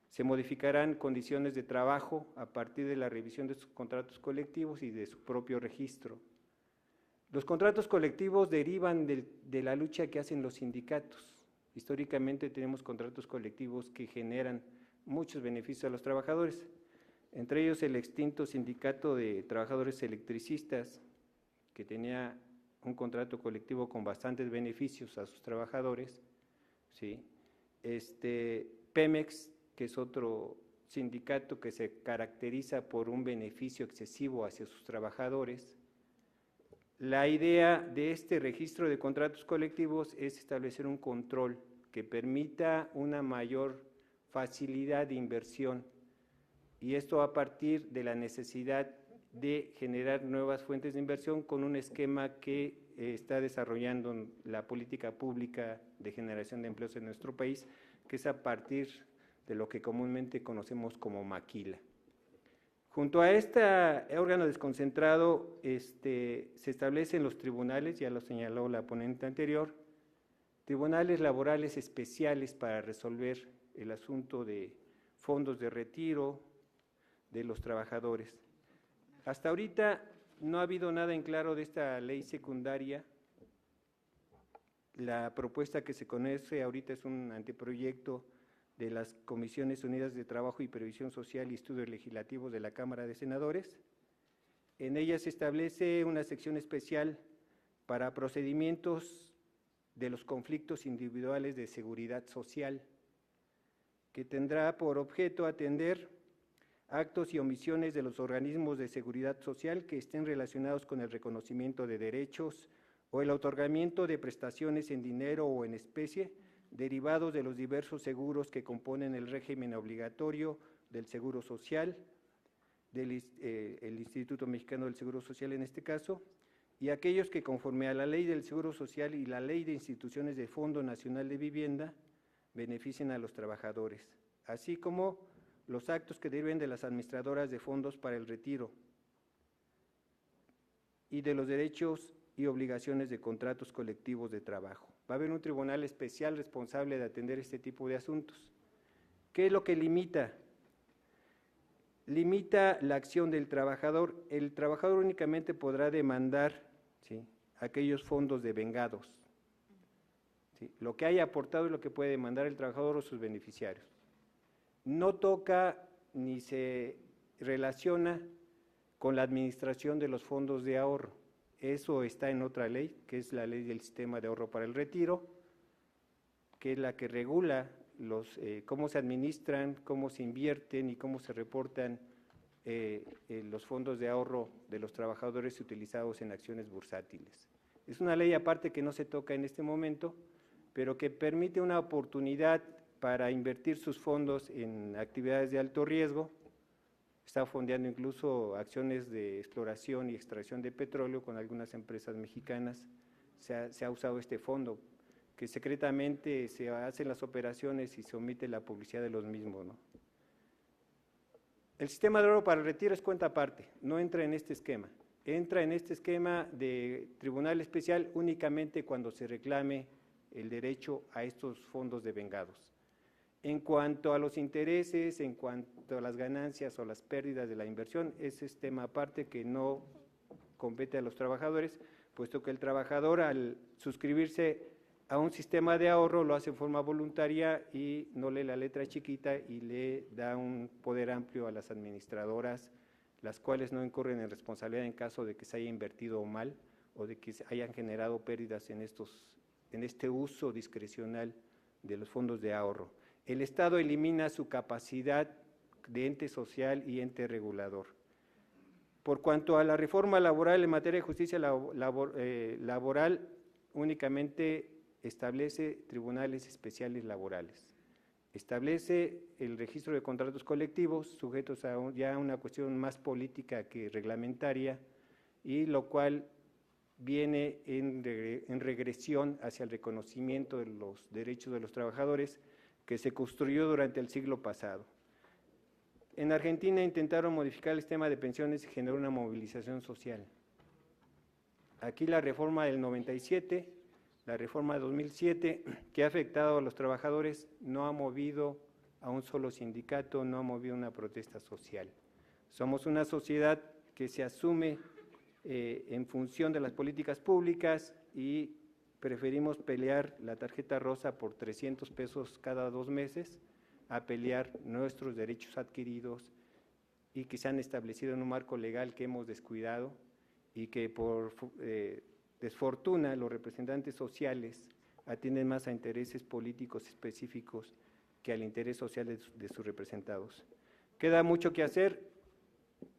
Speaker 3: Se modificarán condiciones de trabajo a partir de la revisión de estos contratos colectivos y de su propio registro. Los contratos colectivos derivan de la lucha que hacen los sindicatos. Históricamente tenemos contratos colectivos que generan muchos beneficios a los trabajadores. entre ellos el extinto Sindicato de Trabajadores Electricistas, que tenía un contrato colectivo con bastantes beneficios a sus trabajadores, ¿sí? Pemex, que es otro sindicato que se caracteriza por un beneficio excesivo hacia sus trabajadores. La idea de este registro de contratos colectivos es establecer un control que permita una mayor facilidad de inversión, y esto a partir de la necesidad de generar nuevas fuentes de inversión con un esquema que está desarrollando la política pública de generación de empleos en nuestro país, que es a partir de lo que comúnmente conocemos como maquila. Junto a este órgano desconcentrado se establecen los tribunales, ya lo señaló la ponente anterior, tribunales laborales especiales para resolver el asunto de fondos de retiro de los trabajadores. Hasta ahorita no ha habido nada en claro de esta ley secundaria. La propuesta que se conoce ahorita es un anteproyecto de las Comisiones Unidas de Trabajo y Previsión Social y Estudios Legislativos de la Cámara de Senadores. En ella se establece una sección especial para procedimientos de los conflictos individuales de seguridad social, que tendrá por objeto atender actos y omisiones de los organismos de seguridad social que estén relacionados con el reconocimiento de derechos o el otorgamiento de prestaciones en dinero o en especie derivados de los diversos seguros que componen el régimen obligatorio del Seguro Social, el Instituto Mexicano del Seguro Social en este caso, y aquellos que conforme a la Ley del Seguro Social y la Ley de Instituciones del Fondo Nacional de Vivienda beneficien a los trabajadores, así como los actos que deriven de las administradoras de fondos para el retiro y de los derechos y obligaciones de contratos colectivos de trabajo. Va a haber un tribunal especial responsable de atender este tipo de asuntos. ¿Qué es lo que limita? Limita la acción del trabajador. El trabajador únicamente podrá demandar, ¿sí?, aquellos fondos devengados. ¿Sí? Lo que haya aportado es lo que puede demandar el trabajador o sus beneficiarios. No toca ni se relaciona con la administración de los fondos de ahorro. Eso está en otra ley, que es la Ley del Sistema de Ahorro para el Retiro, que es la que regula cómo se administran, cómo se invierten y cómo se reportan los fondos de ahorro de los trabajadores utilizados en acciones bursátiles. Es una ley aparte que no se toca en este momento, pero que permite una oportunidad para invertir sus fondos en actividades de alto riesgo. Está fondeando incluso acciones de exploración y extracción de petróleo con algunas empresas mexicanas. Se ha usado este fondo, que secretamente se hacen las operaciones y se omite la publicidad de los mismos, ¿no? El sistema de ahorro para el retiro es cuenta aparte, no entra en este esquema. Entra en este esquema de tribunal especial únicamente cuando se reclame el derecho a estos fondos devengados. En cuanto a los intereses, en cuanto a las ganancias o las pérdidas de la inversión, ese es tema aparte que no compete a los trabajadores, puesto que el trabajador al suscribirse a un sistema de ahorro lo hace en forma voluntaria y no lee la letra chiquita y le da un poder amplio a las administradoras, las cuales no incurren en responsabilidad en caso de que se haya invertido mal o de que se hayan generado pérdidas en este uso discrecional de los fondos de ahorro. El Estado elimina su capacidad de ente social y ente regulador. Por cuanto a la reforma laboral en materia de justicia laboral, únicamente establece tribunales especiales laborales. Establece el registro de contratos colectivos sujetos a ya una cuestión más política que reglamentaria, y lo cual viene en regresión hacia el reconocimiento de los derechos de los trabajadores que se construyó durante el siglo pasado. En Argentina intentaron modificar el sistema de pensiones y generó una movilización social. Aquí la reforma del 97, la reforma de 2007, que ha afectado a los trabajadores, no ha movido a un solo sindicato, no ha movido una protesta social. Somos una sociedad que se asume en función de las políticas públicas y preferimos pelear la tarjeta rosa por 300 pesos cada 2 meses a pelear nuestros derechos adquiridos y que se han establecido en un marco legal que hemos descuidado y que por desfortuna los representantes sociales atienden más a intereses políticos específicos que al interés social de sus representados. Queda mucho que hacer.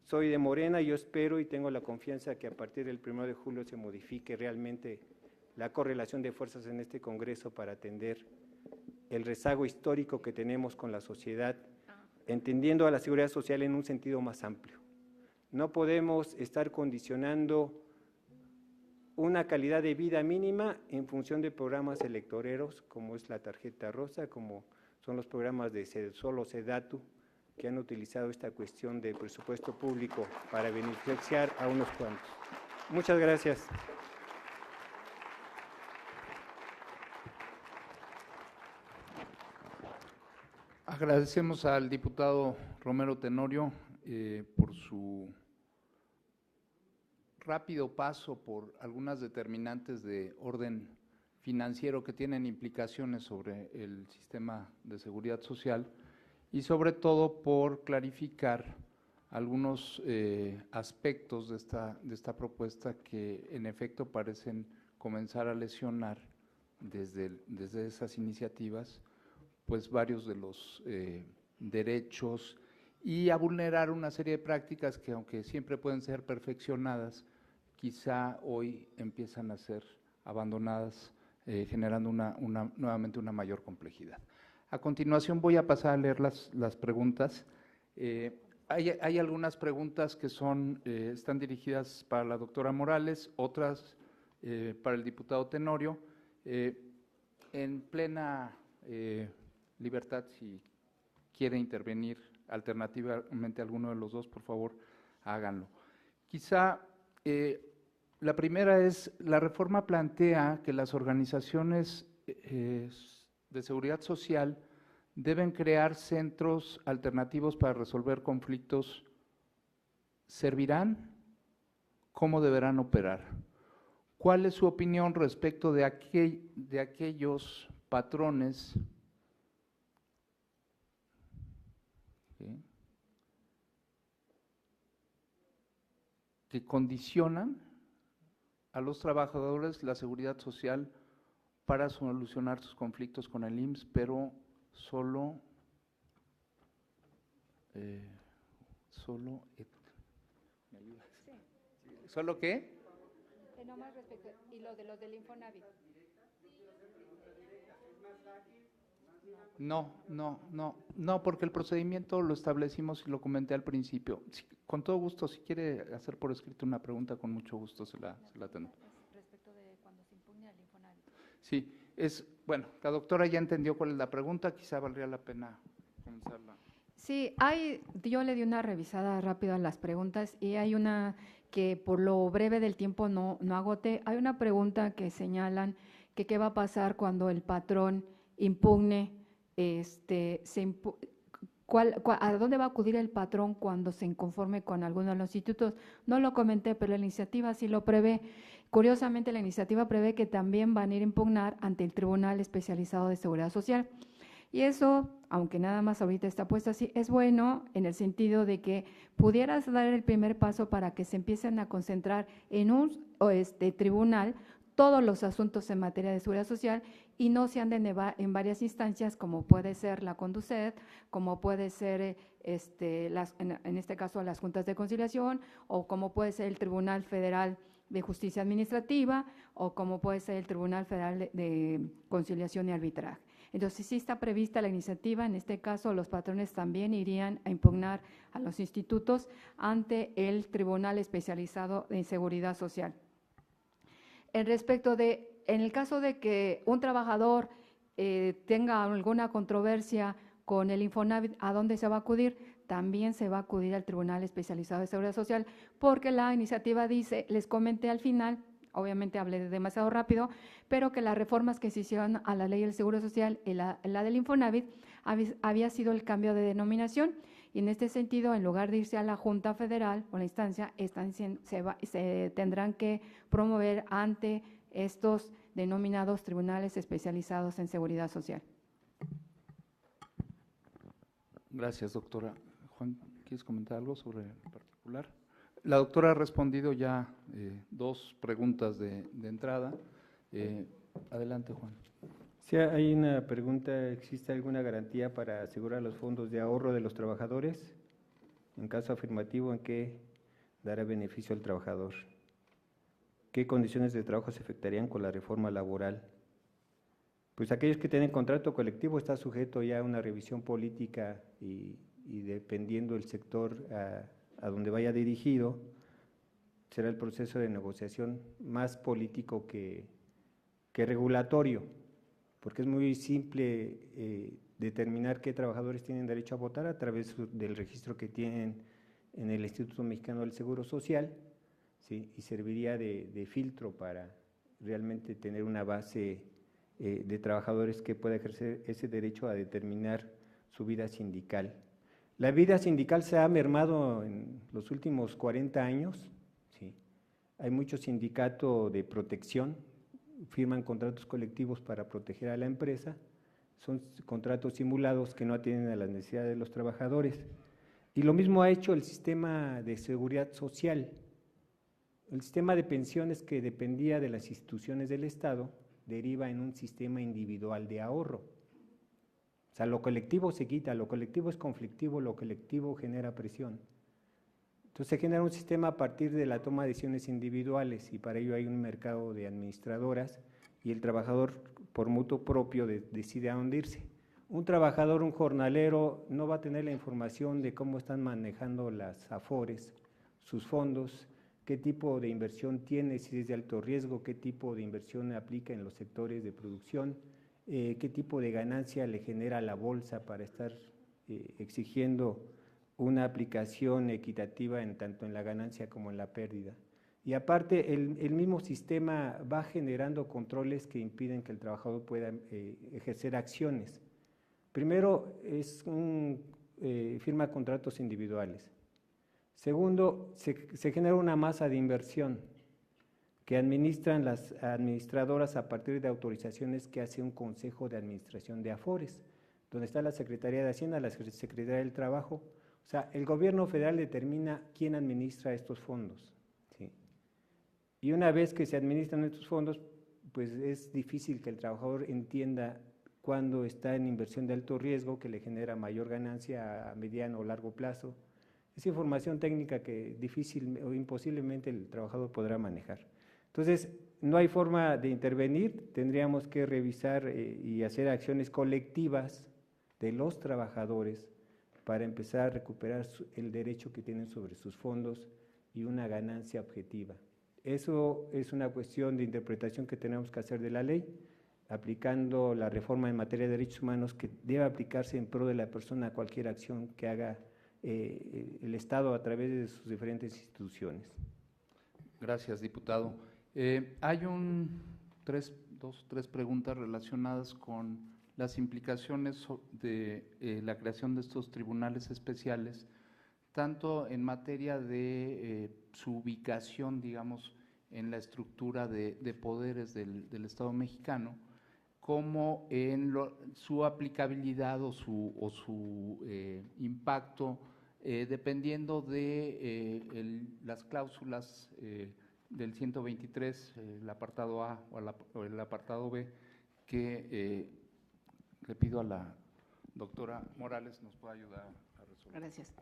Speaker 3: Soy de Morena y yo espero y tengo la confianza que a partir del 1 de julio se modifique realmente la correlación de fuerzas en este Congreso para atender el rezago histórico que tenemos con la sociedad, entendiendo a la seguridad social en un sentido más amplio. No podemos estar condicionando una calidad de vida mínima en función de programas electoreros, como es la tarjeta rosa, como son los programas de solo SEDATU, que han utilizado esta cuestión del presupuesto público para beneficiar a unos cuantos. Muchas gracias.
Speaker 1: Agradecemos al diputado Romero Tenorio por su rápido paso por algunas determinantes de orden financiero que tienen implicaciones sobre el sistema de seguridad social y sobre todo por clarificar algunos aspectos de esta propuesta que en efecto parecen comenzar a lesionar desde esas iniciativas pues varios de los derechos y a vulnerar una serie de prácticas que aunque siempre pueden ser perfeccionadas, quizá hoy empiezan a ser abandonadas, generando nuevamente una mayor complejidad. A continuación voy a pasar a leer las preguntas. Hay algunas preguntas que están dirigidas para la doctora Morales, otras para el diputado Tenorio. En plena libertad, si quiere intervenir alternativamente alguno de los dos, por favor, háganlo. Quizá la primera es, la reforma plantea que las organizaciones de seguridad social deben crear centros alternativos para resolver conflictos. ¿Servirán? ¿Cómo deberán operar? ¿Cuál es su opinión respecto de aquellos patrones que condicionan a los trabajadores la seguridad social para solucionar sus conflictos con el IMSS, pero solo ¿solo qué?
Speaker 2: Nomás respecto, y lo de los del Infonavit.
Speaker 1: No, porque el procedimiento lo establecimos y lo comenté al principio. Sí, con todo gusto, si quiere hacer por escrito una pregunta, con mucho gusto se la tengo.
Speaker 2: Respecto de cuando se impugna el Infonavit.
Speaker 1: Sí, bueno, la doctora ya entendió cuál es la pregunta, quizá valdría la pena comenzarla.
Speaker 2: Sí, yo le di una revisada rápida a las preguntas y hay una que por lo breve del tiempo no agoté. Hay una pregunta que señalan que qué va a pasar cuando el patrón impugne, ¿a dónde va a acudir el patrón cuando se inconforme con alguno de los institutos? No lo comenté, pero la iniciativa sí lo prevé. Curiosamente, la iniciativa prevé que también van a ir a impugnar ante el Tribunal Especializado de Seguridad Social. Y eso, aunque nada más ahorita está puesto así, es bueno en el sentido de que pudieras dar el primer paso para que se empiecen a concentrar en un tribunal todos los asuntos en materia de seguridad social y no se anden en varias instancias, como puede ser la Conducet, como puede ser, en este caso, las juntas de conciliación, o como puede ser el Tribunal Federal de Justicia Administrativa, o como puede ser el Tribunal Federal de Conciliación y Arbitraje. Entonces, sí está prevista la iniciativa, en este caso los patrones también irían a impugnar a los institutos ante el Tribunal Especializado en Seguridad Social. En el caso de que un trabajador tenga alguna controversia con el Infonavit, ¿a dónde se va a acudir? También se va a acudir al Tribunal Especializado de Seguridad Social, porque la iniciativa dice, les comenté al final, obviamente hablé demasiado rápido, pero que las reformas que se hicieron a la Ley del Seguro Social y la del Infonavit había sido el cambio de denominación, y en este sentido, en lugar de irse a la Junta Federal o la instancia, se tendrán que promover ante estos denominados tribunales especializados en seguridad social.
Speaker 1: Gracias, doctora. Juan. ¿quieres comentar algo sobre el particular? La doctora ha respondido ya 2 preguntas de entrada. Adelante, Juan.
Speaker 3: Sí, hay una pregunta, ¿existe alguna garantía para asegurar los fondos de ahorro de los trabajadores? En caso afirmativo, ¿en qué dará beneficio al trabajador? ¿Qué condiciones de trabajo se afectarían con la reforma laboral? Pues aquellos que tienen contrato colectivo está sujeto ya a una revisión política y dependiendo del sector a donde vaya dirigido, será el proceso de negociación más político que regulatorio, porque es muy simple determinar qué trabajadores tienen derecho a votar a través del registro que tienen en el Instituto Mexicano del Seguro Social, ¿sí? Y serviría de filtro para realmente tener una base de trabajadores que pueda ejercer ese derecho a determinar su vida sindical. La vida sindical se ha mermado en los últimos 40 años, ¿sí? Hay mucho sindicato de protección, firman contratos colectivos para proteger a la empresa, son contratos simulados que no atienden a las necesidades de los trabajadores. Y lo mismo ha hecho el sistema de seguridad social. El sistema de pensiones que dependía de las instituciones del Estado deriva en un sistema individual de ahorro. O sea, lo colectivo se quita, lo colectivo es conflictivo, lo colectivo genera presión. Entonces se genera un sistema a partir de la toma de decisiones individuales y para ello hay un mercado de administradoras y el trabajador por mutuo propio decide a dónde irse. Un trabajador, un jornalero, no va a tener la información de cómo están manejando las AFORES, sus fondos, qué tipo de inversión tiene, si es de alto riesgo, qué tipo de inversión aplica en los sectores de producción, qué tipo de ganancia le genera la bolsa para estar exigiendo una aplicación equitativa tanto en la ganancia como en la pérdida. Y aparte, el mismo sistema va generando controles que impiden que el trabajador pueda ejercer acciones. Primero, firma contratos individuales. Segundo, se genera una masa de inversión que administran las administradoras a partir de autorizaciones que hace un Consejo de Administración de AFORES, donde está la Secretaría de Hacienda, la Secretaría del Trabajo. O sea, el gobierno federal determina quién administra estos fondos, ¿sí? Y una vez que se administran estos fondos, pues es difícil que el trabajador entienda cuándo está en inversión de alto riesgo que le genera mayor ganancia a mediano o largo plazo. Es información técnica que difícil o imposiblemente el trabajador podrá manejar. Entonces, no hay forma de intervenir, tendríamos que revisar y hacer acciones colectivas de los trabajadores para empezar a recuperar el derecho que tienen sobre sus fondos y una ganancia objetiva. Eso es una cuestión de interpretación que tenemos que hacer de la ley, aplicando la reforma en materia de derechos humanos que debe aplicarse en pro de la persona a cualquier acción que haga el Estado a través de sus diferentes instituciones.
Speaker 1: Gracias, diputado. Hay tres preguntas relacionadas con las implicaciones de la creación de estos tribunales especiales, tanto en materia de su ubicación, digamos, en la estructura de poderes del Estado mexicano, como en su aplicabilidad o su impacto, dependiendo de las cláusulas del 123, el apartado A o el apartado B, que le pido a la doctora Morales nos pueda ayudar a resolver.
Speaker 2: Gracias.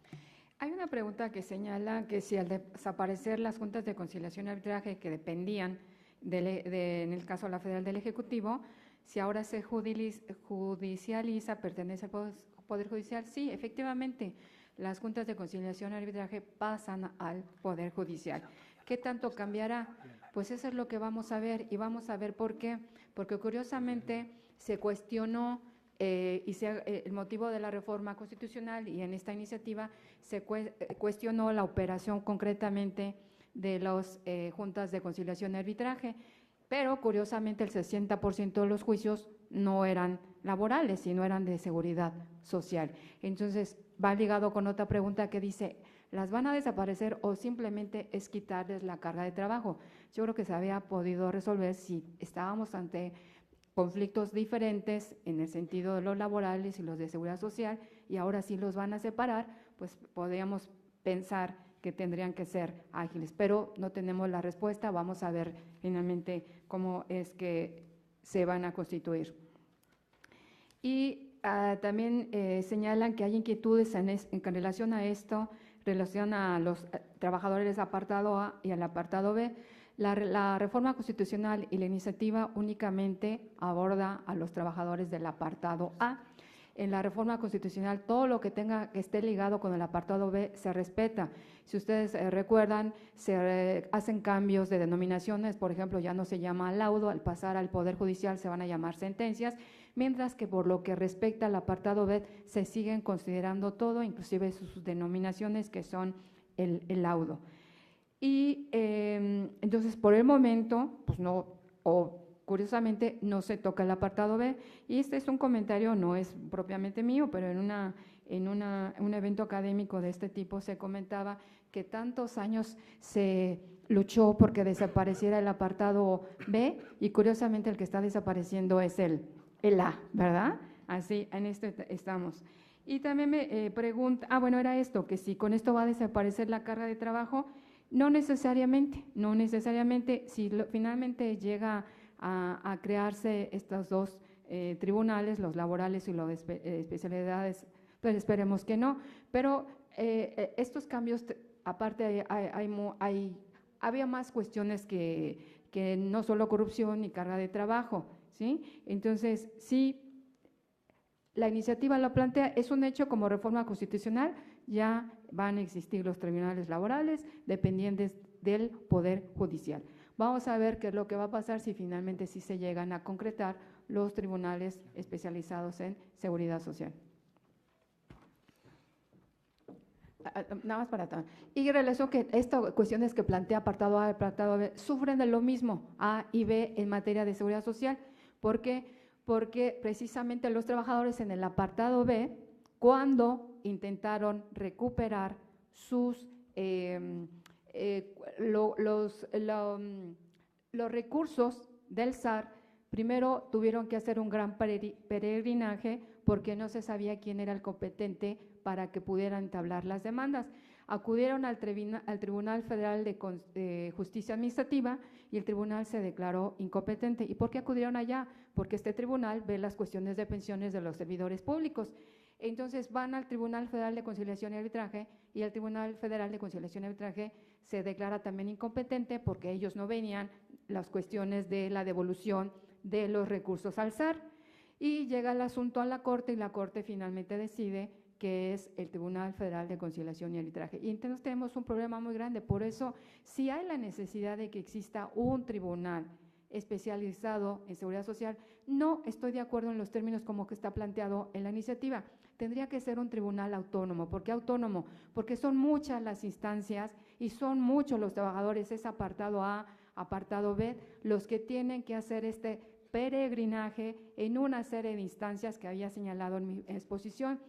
Speaker 2: Hay una pregunta que señala que si al desaparecer las juntas de conciliación y arbitraje que dependían, en el caso de la Federal del Ejecutivo, si ahora se judicializa, pertenece al Poder Judicial. Sí, efectivamente, las juntas de conciliación y arbitraje pasan al Poder Judicial. ¿Qué tanto cambiará? Pues eso es lo que vamos a ver, y vamos a ver por qué. Porque curiosamente se cuestionó el motivo de la reforma constitucional y en esta iniciativa se cuestionó la operación concretamente de las juntas de conciliación y arbitraje, pero curiosamente el 60% de los juicios no eran laborales, sino eran de seguridad social. Entonces, va ligado con otra pregunta que dice, ¿las van a desaparecer o simplemente es quitarles la carga de trabajo? Yo creo que se había podido resolver si estábamos ante conflictos diferentes en el sentido de los laborales y los de seguridad social, y ahora sí los van a separar, pues podríamos pensar que tendrían que ser ágiles, pero no tenemos la respuesta. Vamos a ver finalmente cómo es que se van a constituir. Y también señalan que hay inquietudes en relación a esto, relación a los trabajadores apartado A y al apartado B. La reforma constitucional y la iniciativa únicamente aborda a los trabajadores del apartado A. En la reforma constitucional, todo lo que esté ligado con el apartado B se respeta. Si ustedes recuerdan, se hacen cambios de denominaciones, por ejemplo, ya no se llama laudo, al pasar al Poder Judicial se van a llamar sentencias, mientras que por lo que respecta al apartado B se siguen considerando todo, inclusive sus denominaciones que son el laudo. Y entonces, por el momento, pues no, curiosamente, no se toca el apartado B, y este es un comentario, no es propiamente mío, pero en un evento académico de este tipo se comentaba que tantos años se luchó porque desapareciera el apartado B, y curiosamente el que está desapareciendo es el A, ¿verdad? Así, en esto estamos. Y también me pregunta, bueno, era esto, que si con esto va a desaparecer la carga de trabajo. No necesariamente, si finalmente llega a crearse estos dos tribunales, los laborales y los de especialidades, pues esperemos que no, pero estos cambios, aparte había más cuestiones que no solo corrupción y carga de trabajo, ¿sí? Entonces, sí, la iniciativa lo plantea, es un hecho como reforma constitucional, ya van a existir los tribunales laborales dependientes del Poder Judicial. Vamos a ver qué es lo que va a pasar si finalmente sí se llegan a concretar los tribunales especializados en seguridad social. Nada más para atrás. Y relación que estas cuestiones que plantea apartado A y apartado B sufren de lo mismo, A y B, en materia de seguridad social. ¿Por qué? Porque precisamente los trabajadores en el apartado B, cuando intentaron recuperar sus los recursos del SAR, primero tuvieron que hacer un gran peregrinaje porque no se sabía quién era el competente para que pudieran entablar las demandas. Acudieron al Tribunal Federal de Justicia Administrativa y el tribunal se declaró incompetente. ¿Y por qué acudieron allá? Porque este tribunal ve las cuestiones de pensiones de los servidores públicos. Entonces van al Tribunal Federal de Conciliación y Arbitraje y el Tribunal Federal de Conciliación y Arbitraje se declara también incompetente porque ellos no venían las cuestiones de la devolución de los recursos al SAR. Y llega el asunto a la Corte y la Corte finalmente decide que es el Tribunal Federal de Conciliación y Arbitraje. Y entonces tenemos un problema muy grande, por eso si hay la necesidad de que exista un tribunal especializado en seguridad social, no estoy de acuerdo en los términos como que está planteado en la iniciativa. Tendría que ser un tribunal autónomo. ¿Por qué autónomo? Porque son muchas las instancias y son muchos los trabajadores, es apartado A, apartado B, los que tienen que hacer este peregrinaje en una serie de instancias que había señalado en mi exposición.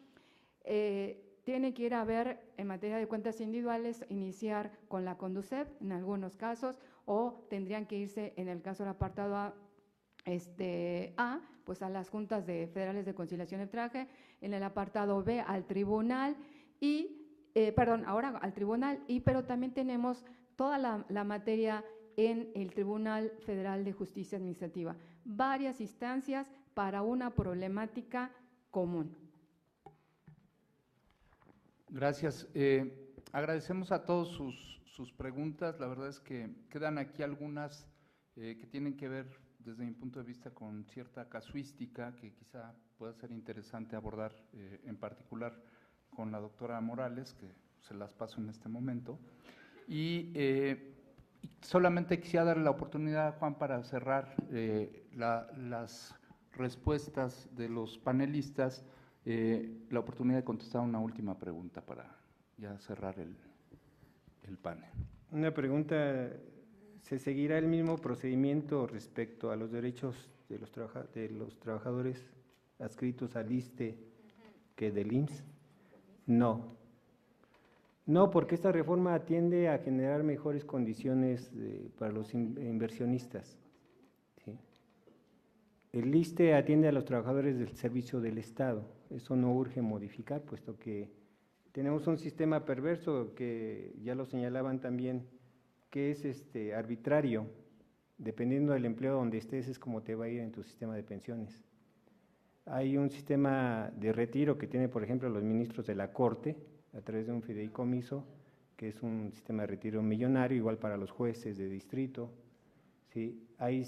Speaker 2: Tiene que ir a ver en materia de cuentas individuales, iniciar con la Conducef en algunos casos, o tendrían que irse en el caso del apartado A, pues a las juntas federales de conciliación y arbitraje, en el apartado B al tribunal ahora al tribunal, pero también tenemos toda la materia en el Tribunal Federal de Justicia Administrativa, varias instancias para una problemática común.
Speaker 1: Gracias. Agradecemos a todos sus preguntas. La verdad es que quedan aquí algunas que tienen que ver, desde mi punto de vista, con cierta casuística que quizá pueda ser interesante abordar en particular con la doctora Morales, que se las paso en este momento. Y solamente quisiera darle la oportunidad a Juan para cerrar las respuestas de los panelistas, la oportunidad de contestar una última pregunta para ya cerrar el panel.
Speaker 3: Una pregunta, ¿se seguirá el mismo procedimiento respecto a los derechos de los trabajadores adscritos al ISSSTE que del IMSS? No. No, porque esta reforma tiende a generar mejores condiciones para los inversionistas. ¿Sí? El ISSSTE atiende a los trabajadores del servicio del Estado. Eso no urge modificar, puesto que tenemos un sistema perverso que ya lo señalaban también, que es arbitrario. Dependiendo del empleo donde estés, es como te va a ir en tu sistema de pensiones. Hay un sistema de retiro que tiene, por ejemplo, los ministros de la Corte, a través de un fideicomiso, que es un sistema de retiro millonario, igual para los jueces de distrito. ¿Sí? Hay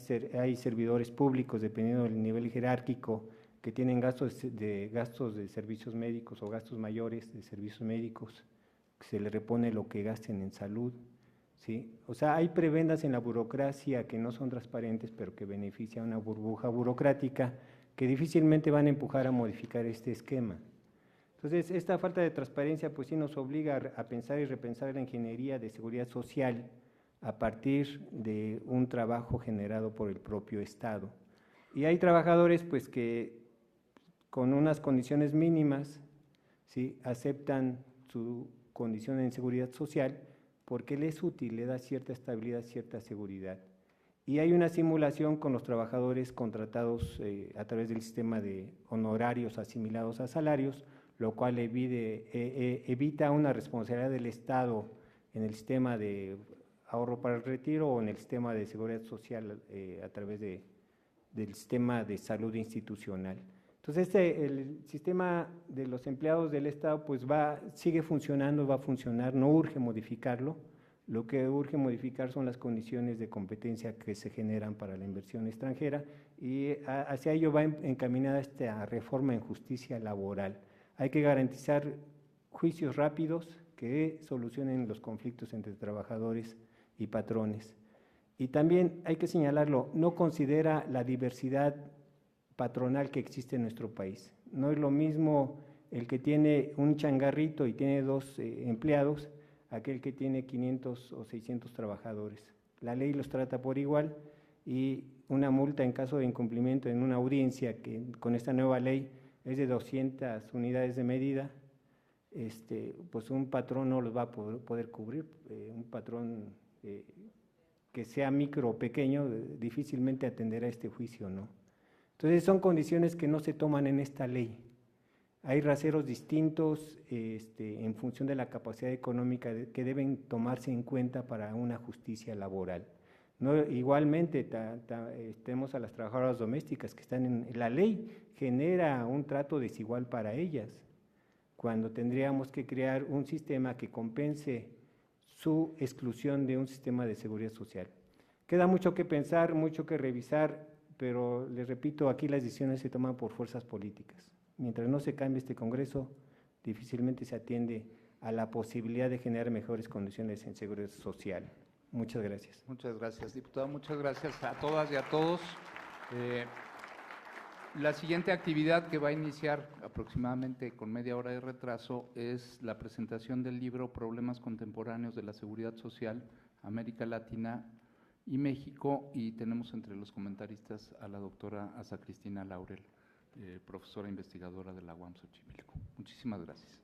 Speaker 3: servidores públicos, dependiendo del nivel jerárquico, que tienen gastos de servicios médicos o gastos mayores de servicios médicos, que se les repone lo que gasten en salud. ¿Sí? O sea, hay prebendas en la burocracia que no son transparentes, pero que benefician a una burbuja burocrática que difícilmente van a empujar a modificar este esquema. Entonces, esta falta de transparencia pues sí nos obliga a pensar y repensar la ingeniería de seguridad social a partir de un trabajo generado por el propio Estado. Y hay trabajadores pues que con unas condiciones mínimas, ¿sí?, aceptan su condición en seguridad social porque le es útil, le da cierta estabilidad, cierta seguridad. Y hay una simulación con los trabajadores contratados a través del sistema de honorarios asimilados a salarios, lo cual evita una responsabilidad del Estado en el sistema de ahorro para el retiro o en el sistema de seguridad social a través del sistema de salud institucional. Entonces, el sistema de los empleados del Estado pues sigue funcionando, va a funcionar, no urge modificarlo. Lo que urge modificar son las condiciones de competencia que se generan para la inversión extranjera y hacia ello va encaminada esta reforma en justicia laboral. Hay que garantizar juicios rápidos que solucionen los conflictos entre trabajadores y patrones. Y también hay que señalarlo, no considera la diversidad patronal que existe en nuestro país. No es lo mismo el que tiene un changarrito y tiene 2 empleados, aquel que tiene 500 o 600 trabajadores. La ley los trata por igual y una multa en caso de incumplimiento en una audiencia que con esta nueva ley es de 200 unidades de medida, pues un patrón no los va a poder cubrir, un patrón que sea micro o pequeño difícilmente atenderá este juicio, ¿no? Entonces son condiciones que no se toman en esta ley. Hay raseros distintos en función de la capacidad económica que deben tomarse en cuenta para una justicia laboral. No, igualmente tenemos a las trabajadoras domésticas que están en la ley, genera un trato desigual para ellas, cuando tendríamos que crear un sistema que compense su exclusión de un sistema de seguridad social. Queda mucho que pensar, mucho que revisar, pero les repito, aquí las decisiones se toman por fuerzas políticas. Mientras no se cambie este Congreso, difícilmente se atiende a la posibilidad de generar mejores condiciones en seguridad social. Muchas gracias.
Speaker 1: Muchas gracias, diputado. Muchas gracias a todas y a todos. La siguiente actividad que va a iniciar aproximadamente con media hora de retraso es la presentación del libro Problemas Contemporáneos de la Seguridad Social, América Latina y México, y tenemos entre los comentaristas a la doctora Asa Cristina Laurel, profesora investigadora de la UAM Xochimilco. Muchísimas gracias.